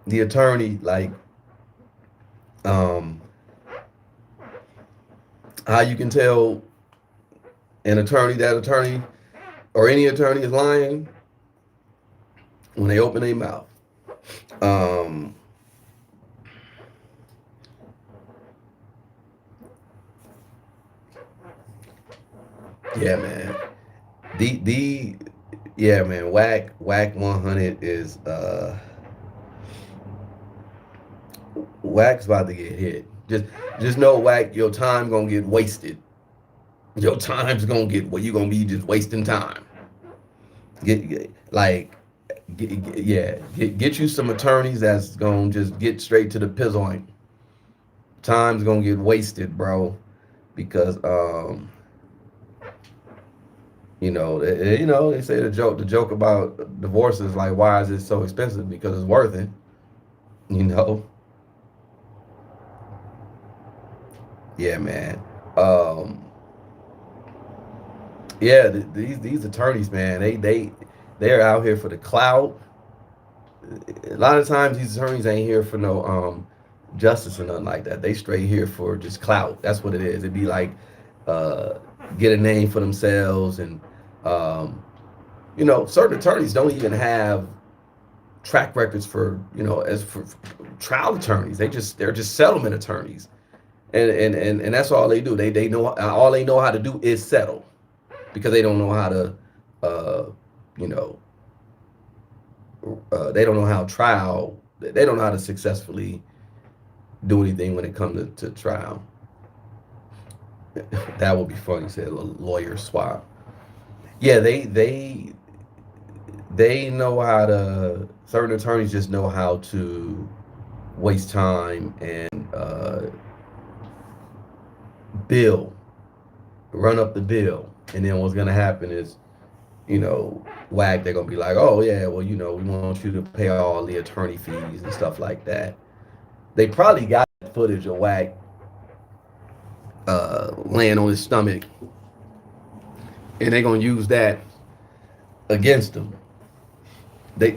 The attorney, like, um, how you can tell that attorney, or any attorney is lying when they open their mouth. Um, yeah, man. The yeah, man. Wack 100 is Wack's about to get hit. Just know, Wack, your time gonna get wasted. Your time's gonna get well. You gonna be just wasting time. Get you some attorneys that's gonna just get straight to the point. Time's gonna get wasted, bro, because they say the joke about divorce is like, why is it so expensive? Because it's worth it. You know. Yeah, man. Um, yeah, these attorneys, man, they're out here for the clout. A lot of times these attorneys ain't here for no justice or nothing like that. They straight here for just clout. That's what it is. It'd be like uh, get a name for themselves, and um, certain attorneys don't even have track records for as for trial attorneys. They're just settlement attorneys, and that's all they do. They know all they know how to do is settle, because they don't know how to you know they don't know how trial. They don't know how to successfully do anything when it comes to trial. That would be funny. Said a lawyer swap. Yeah, they know how to. Certain attorneys just know how to waste time and bill, run up the bill, and then what's gonna happen is, Wack, they're gonna be like, oh yeah, well, we want you to pay all the attorney fees and stuff like that. They probably got footage of Wack laying on his stomach, and they're gonna use that against him. They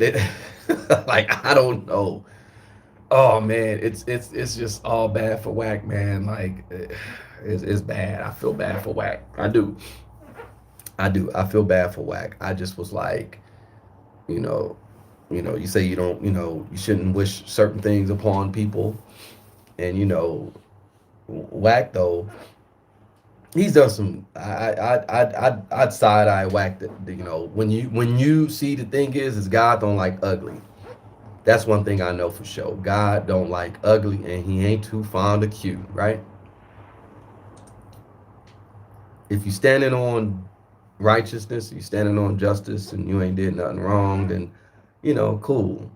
like, I don't know. Oh man, it's just all bad for Wack, man. Like, it's bad. I feel bad for Wack. I do. I do. I feel bad for Wack. I just was like, you know, you say you don't, you shouldn't wish certain things upon people. And Wack though, he's done some. I'd side eye Wack. When you see, the thing is God don't like ugly. That's one thing I know for sure. God don't like ugly, and He ain't too fond of cute, right? If you standing on righteousness, you standing on justice, and you ain't did nothing wrong, then cool.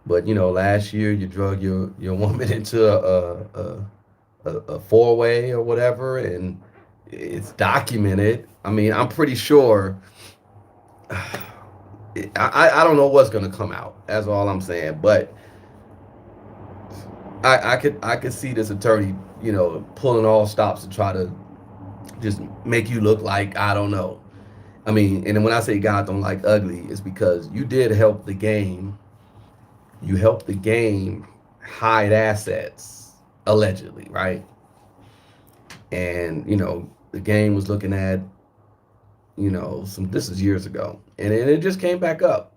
But last year you drug your woman into a four way or whatever, and it's documented. I mean, I'm pretty sure. I don't know what's gonna come out. That's all I'm saying. But I could see this attorney, pulling all stops to try to just make you look like I don't know. I mean, and then when I say God don't like ugly, it's because you did help the game. You helped the game hide assets allegedly, right? And the game was looking at some. This is years ago, and it just came back up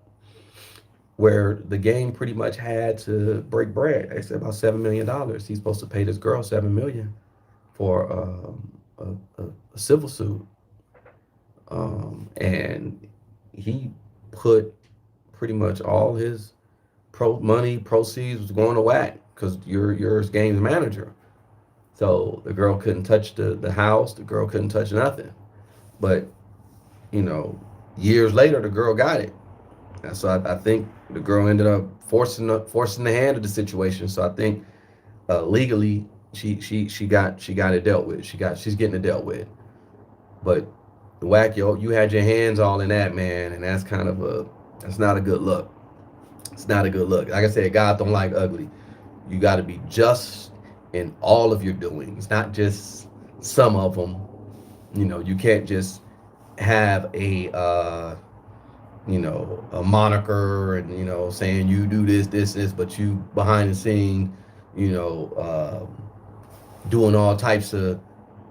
where the game pretty much had to break bread. They said about $7 million. He's supposed to pay this girl $7 million for a civil suit, and he put pretty much all his money proceeds was going to Wack because you're his game's manager. So the girl couldn't touch the house. The girl couldn't touch nothing. But you know, years later, the girl got it. And so I think the girl ended up forcing the hand of the situation. So I think legally she got it dealt with. She's getting it dealt with. But Wack, you had your hands all in that, man, and that's not a good look. It's not a good look. Like I said, God don't like ugly. You got to be just in all of your doings, not just some of them. You can't just have a moniker and saying you do this, but you behind the scene, you know, uh, doing all types of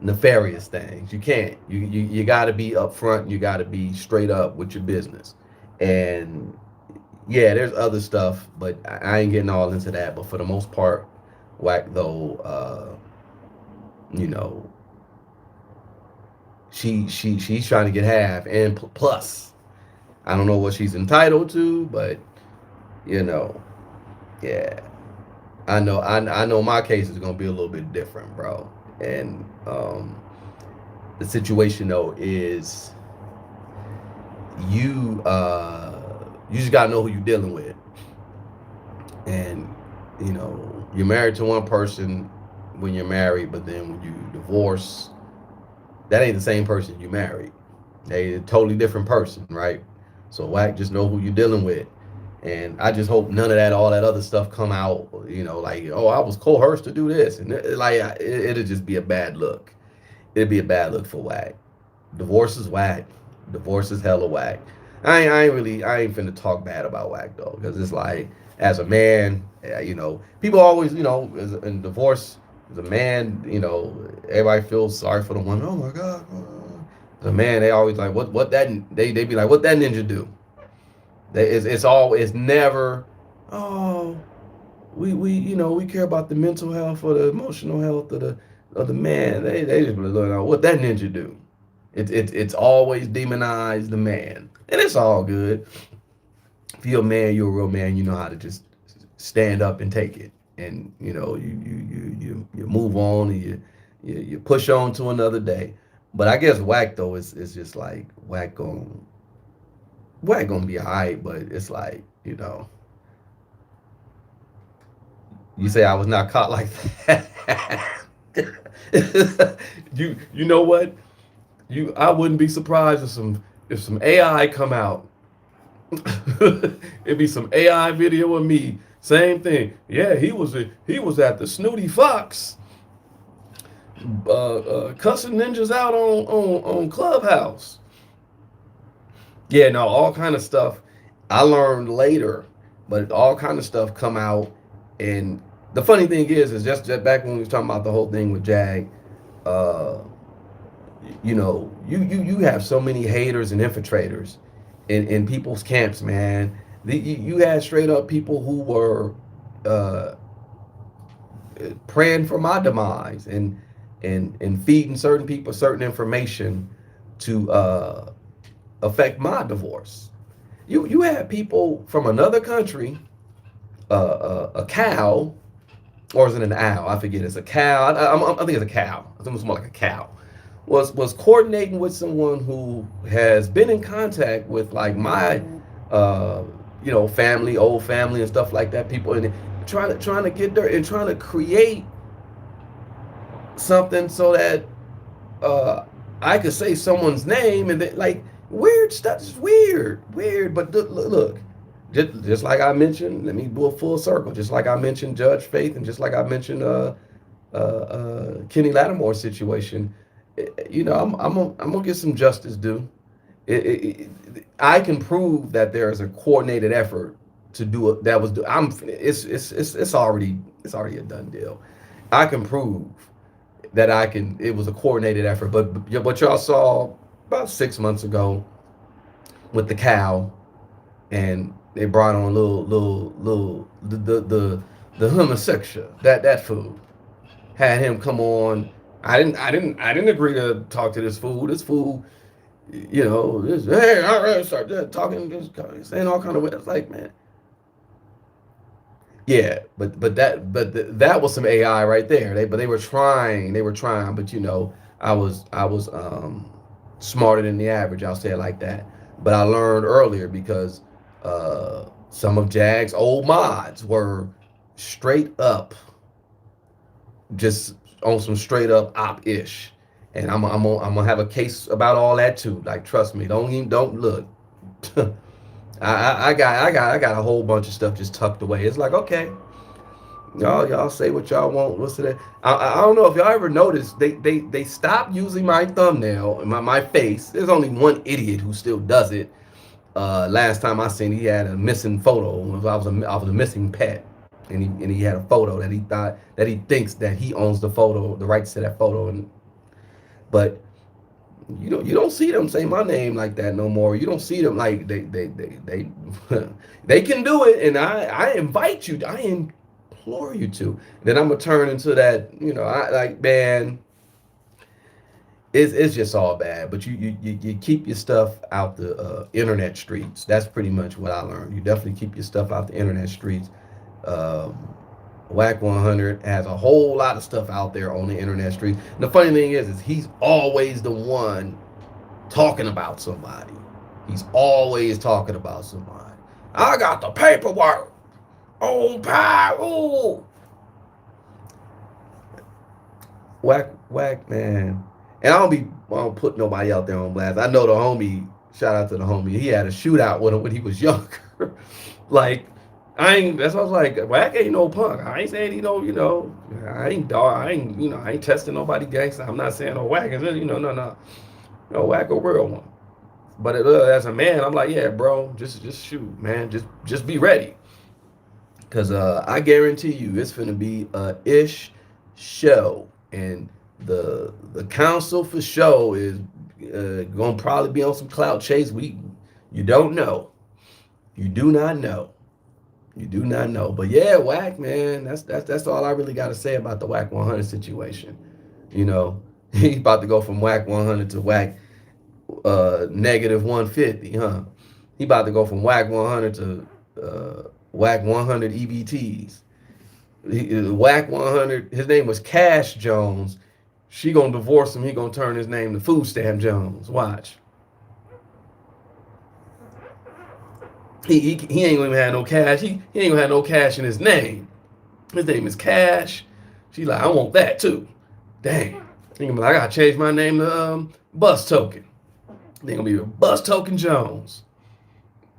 nefarious things. You can't. You got to be upfront. You got to be straight up with your business. And yeah, there's other stuff, but I ain't getting all into that. But for the most part, Wack though, you know, she's trying to get half and plus. I don't know what she's entitled to, but you know, yeah, I know my case is gonna be a little bit different, bro. And the situation though is you just gotta know who you're dealing with, and you're married to one person when you're married, but then when you divorce, that ain't the same person you married. They a totally different person, right? So Wack, just know who you're dealing with. And I just hope none of that, all that other stuff come out, like, oh, I was coerced to do this. And it'll just be a bad look. It'd be a bad look for Wack. Divorce is Wack. Divorce is hella Wack. I ain't finna talk bad about Wack though, because it's like, as a man, people always, in divorce, as a man, everybody feels sorry for the woman. Oh my God. As a man, they always like, what that, they be like, what that ninja do? It's never, oh, we care about the mental health or the emotional health of the man. They just be like, what that ninja do? It's always demonize the man, and it's all good. If you're a man, you're a real man. You know how to just stand up and take it, and you move on, and you push on to another day. But I guess Wack though is just like Wack gonna be alright, but it's like, you say I was not caught like that. You know what? I wouldn't be surprised if some AI come out. It'd be some AI video of me. Same thing. Yeah, he was at the Snooty Fox, cussing ninjas out on Clubhouse. Yeah, no, all kind of stuff I learned later, but all kind of stuff come out. And the funny thing is just back when we was talking about the whole thing with Jag, uh, you have so many haters and infiltrators in people's camps, man. You had straight up people who were uh, praying for my demise and feeding certain people certain information to affect my divorce. You had people from another country, a cow, or is it an owl? I forget. It's a cow. I think it's a cow. I think it's more like a cow. Was coordinating with someone who has been in contact with like my uh, family, old family and stuff like that. People and trying to get there and trying to create something so that uh, I could say someone's name and then like weird stuff. It's weird. But look, just like I mentioned, let me do a full circle. Just like I mentioned Judge Faith, and just like I mentioned Kenny Lattimore's situation. I'm gonna get some justice due. I can prove that there is a coordinated effort to do it. That was it's already a done deal. I can prove that it was a coordinated effort. But what y'all saw about 6 months ago with the cow, and they brought on little the homosexual, that fool had him come on. I didn't agree to talk to this fool. This fool, hey, all right, start talking, just saying all kind of ways. It's like, man, yeah, that was some AI right there. They were trying, but I was smarter than the average. I'll say it like that. But I learned earlier because some of Jag's old mods were straight up just on some straight up op ish, and I'm gonna have a case about all that too. Like, trust me, don't look. I got a whole bunch of stuff just tucked away. It's like, okay, y'all say what y'all want. What's it? I don't know if y'all ever noticed they stopped using my thumbnail, my face. There's only one idiot who still does it. Last time I seen, he had a missing photo. I was a missing pet, and he had a photo that he thinks that he owns the photo, the rights to that photo, but you don't see them say my name like that no more. You don't see them like they they can do it, and I invite you. I implore you to. Then I'm gonna turn into that. I like, man. It's just all bad. But you keep your stuff out the internet streets. That's pretty much what I learned. You definitely keep your stuff out the internet streets. Um, Wack 100 has a whole lot of stuff out there on the internet streets. And the funny thing is he's always the one talking about somebody. He's always talking about somebody. I got the paperwork on pie. Ooh. Wack, man. And I don't put nobody out there on blast. I know the homie, shout out to the homie, he had a shootout with him when he was younger. Like, that's why I was like, Wack ain't no punk. I ain't saying I ain't testing nobody gangster. I'm not saying Wack is, no. No, Wack a real one. But as a man, I'm like, yeah, bro, just shoot, man. Just be ready. Cause I guarantee you it's finna be a ish show. And the council for show is gonna probably be on some clout chase. You don't know. You do not know. You do not know. But yeah, Wack, man, that's all I really got to say about the Wack 100 situation. He's about to go from Wack 100 to Wack negative 150, huh? He about to go from Wack 100 to Wack 100 EBTs. Wack 100, his name was Cash Jones. She gonna divorce him. He gonna turn his name to Food Stamp Jones. Watch. He ain't gonna even have no cash. He ain't gonna have no cash in his name. His name is Cash. She like, I want that too. Dang. He gonna be like, I gotta change my name to Bus Token. They gonna be Bus Token Jones.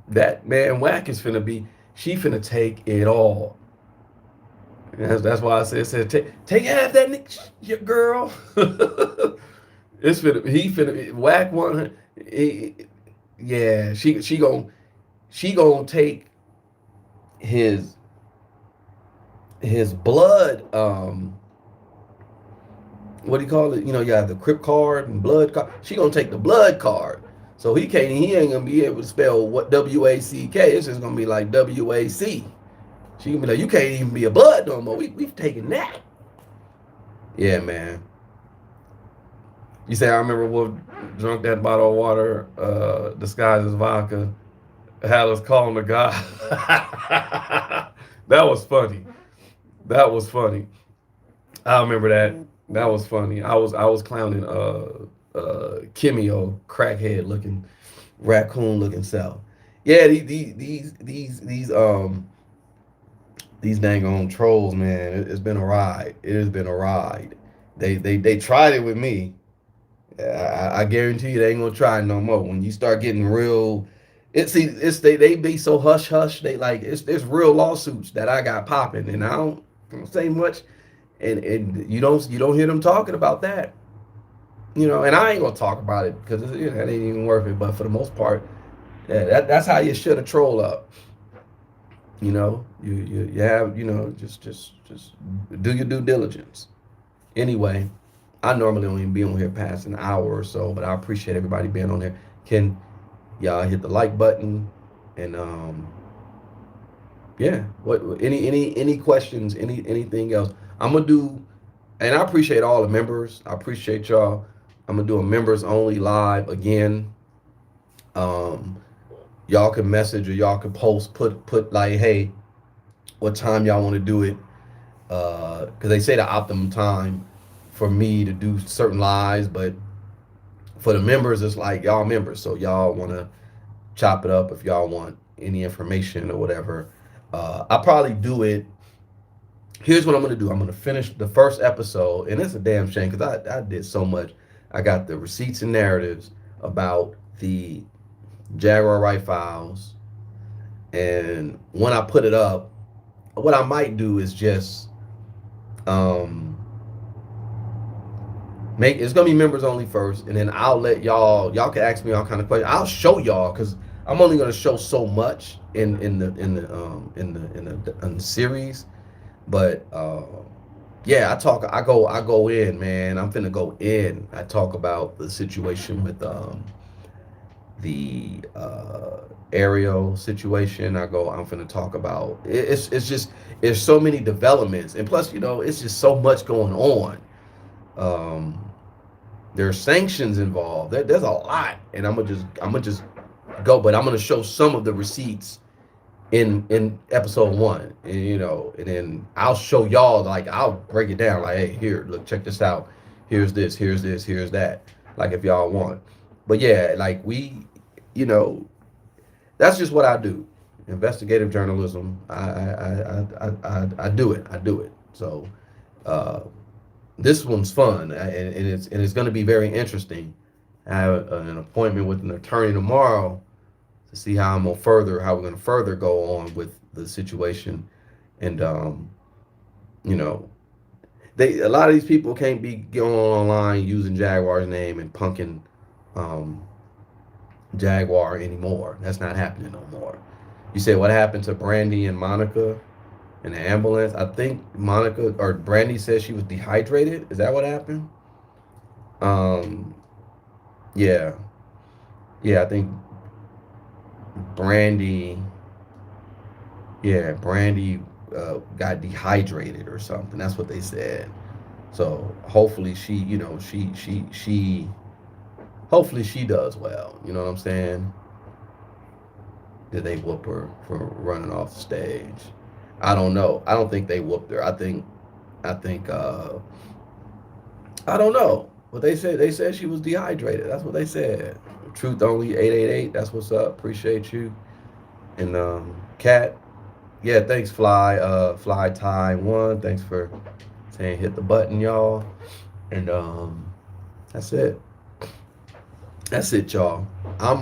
That man Wack is she finna take it all. That's why I said take half that nigga, girl. It's Wack 100. Yeah, she gonna take his blood, what do you call it? You have the Crip card and blood card. She gonna take the blood card. So he ain't gonna be able to spell what WACK. It's just gonna be like WAC. She can be like, you can't even be a bud no more. We've taken that. Yeah, man. You say I remember Wolf drunk that bottle of water, disguised as vodka, had us calling the guy. That was funny. That was funny. I remember that. That was funny. I was clowning Kimmy, crackhead looking, raccoon looking self. Yeah, these dang on trolls, man. It's been a ride. It has been a ride. They tried it with me. I guarantee you they ain't gonna try it no more. When you start getting real, they be so hush hush. They like it's real lawsuits that I got popping, and I don't say much, and you don't hear them talking about that. And I ain't gonna talk about it because that ain't even worth it. But for the most part, yeah, that's how you shut a troll up. You have just do your due diligence. Anyway, I normally only be on here past an hour or so, but I appreciate everybody being on there. Can y'all hit the like button and yeah. What any questions? Anything else? I'm gonna do, and I appreciate all the members. I appreciate y'all. I'm gonna do a members only live again. Um, y'all can message or y'all can post. Put like, hey, what time y'all want to do it? Because they say the optimum time for me to do certain lives, but for the members, it's like y'all members, so y'all want to chop it up if y'all want any information or whatever. I'll probably do it. Here's what I'm gonna do. I'm gonna finish the first episode, and it's a damn shame because I did so much. I got the receipts and narratives about the Jaguar Wright files, and when I put it up, what I might do is just um make it's gonna be members only first, and then I'll let y'all can ask me all kind of questions. I'll show y'all because I'm only gonna show so much in the series, but yeah, I go in, man. I'm finna go in. I talk about the situation with the aerial situation. I'm finna talk about it's just there's so many developments, and plus it's just so much going on. um there's sanctions involved. There's a lot, and I'm gonna just go, but I'm gonna show some of the receipts in episode one, and then I'll show y'all, like I'll break it down, like, hey, here, look, check this out. Here's this, here's that. Like if y'all want, but yeah, like you know, that's just what I do. Investigative journalism. I do it. I do it. So uh, this one's fun, and it's going to be very interesting. I have an appointment with an attorney tomorrow to see how we're gonna further go on with the situation, and you know, a lot of these people can't be going online using Jaguar's name and punking um, Jaguar anymore. That's not happening no more. You said what happened to Brandy and Monica in the ambulance? I think Monica or Brandy said she was dehydrated. Is that what happened? Um, yeah, yeah. I think Brandy, yeah, Brandy got dehydrated or something. That's what they said. So hopefully hopefully she does well. You know what I'm saying? Did they whoop her for running off the stage? I don't know. I don't think they whooped her. I think I don't know. What they said she was dehydrated. That's what they said. Truth only 888. That's what's up. Appreciate you. And Cat, yeah, thanks Fly Time One. Thanks for saying hit the button, y'all. And that's it. That's it, y'all. I'm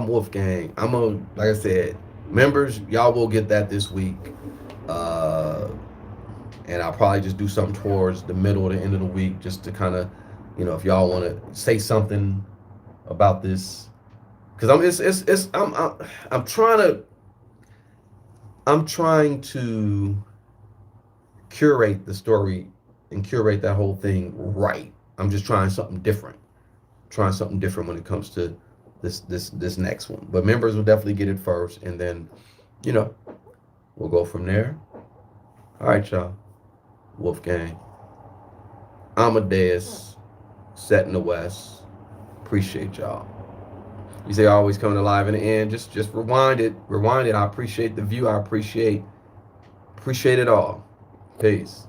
Wolfgang. Like I said, members, y'all will get that this week. Uh and I'll probably just do something towards the middle or the end of the week just to kind of, if y'all want to say something about this, because I'm trying to curate the story and curate that whole thing right. I'm just trying something different when it comes to this next one. But members will definitely get it first, and then, you know, We'll go from there. All right, y'all. Wolfgang. Amadeus. Set in the West. Appreciate y'all. You say always coming alive in the end. Just rewind it. Rewind it. I appreciate the view. I appreciate it all. Peace.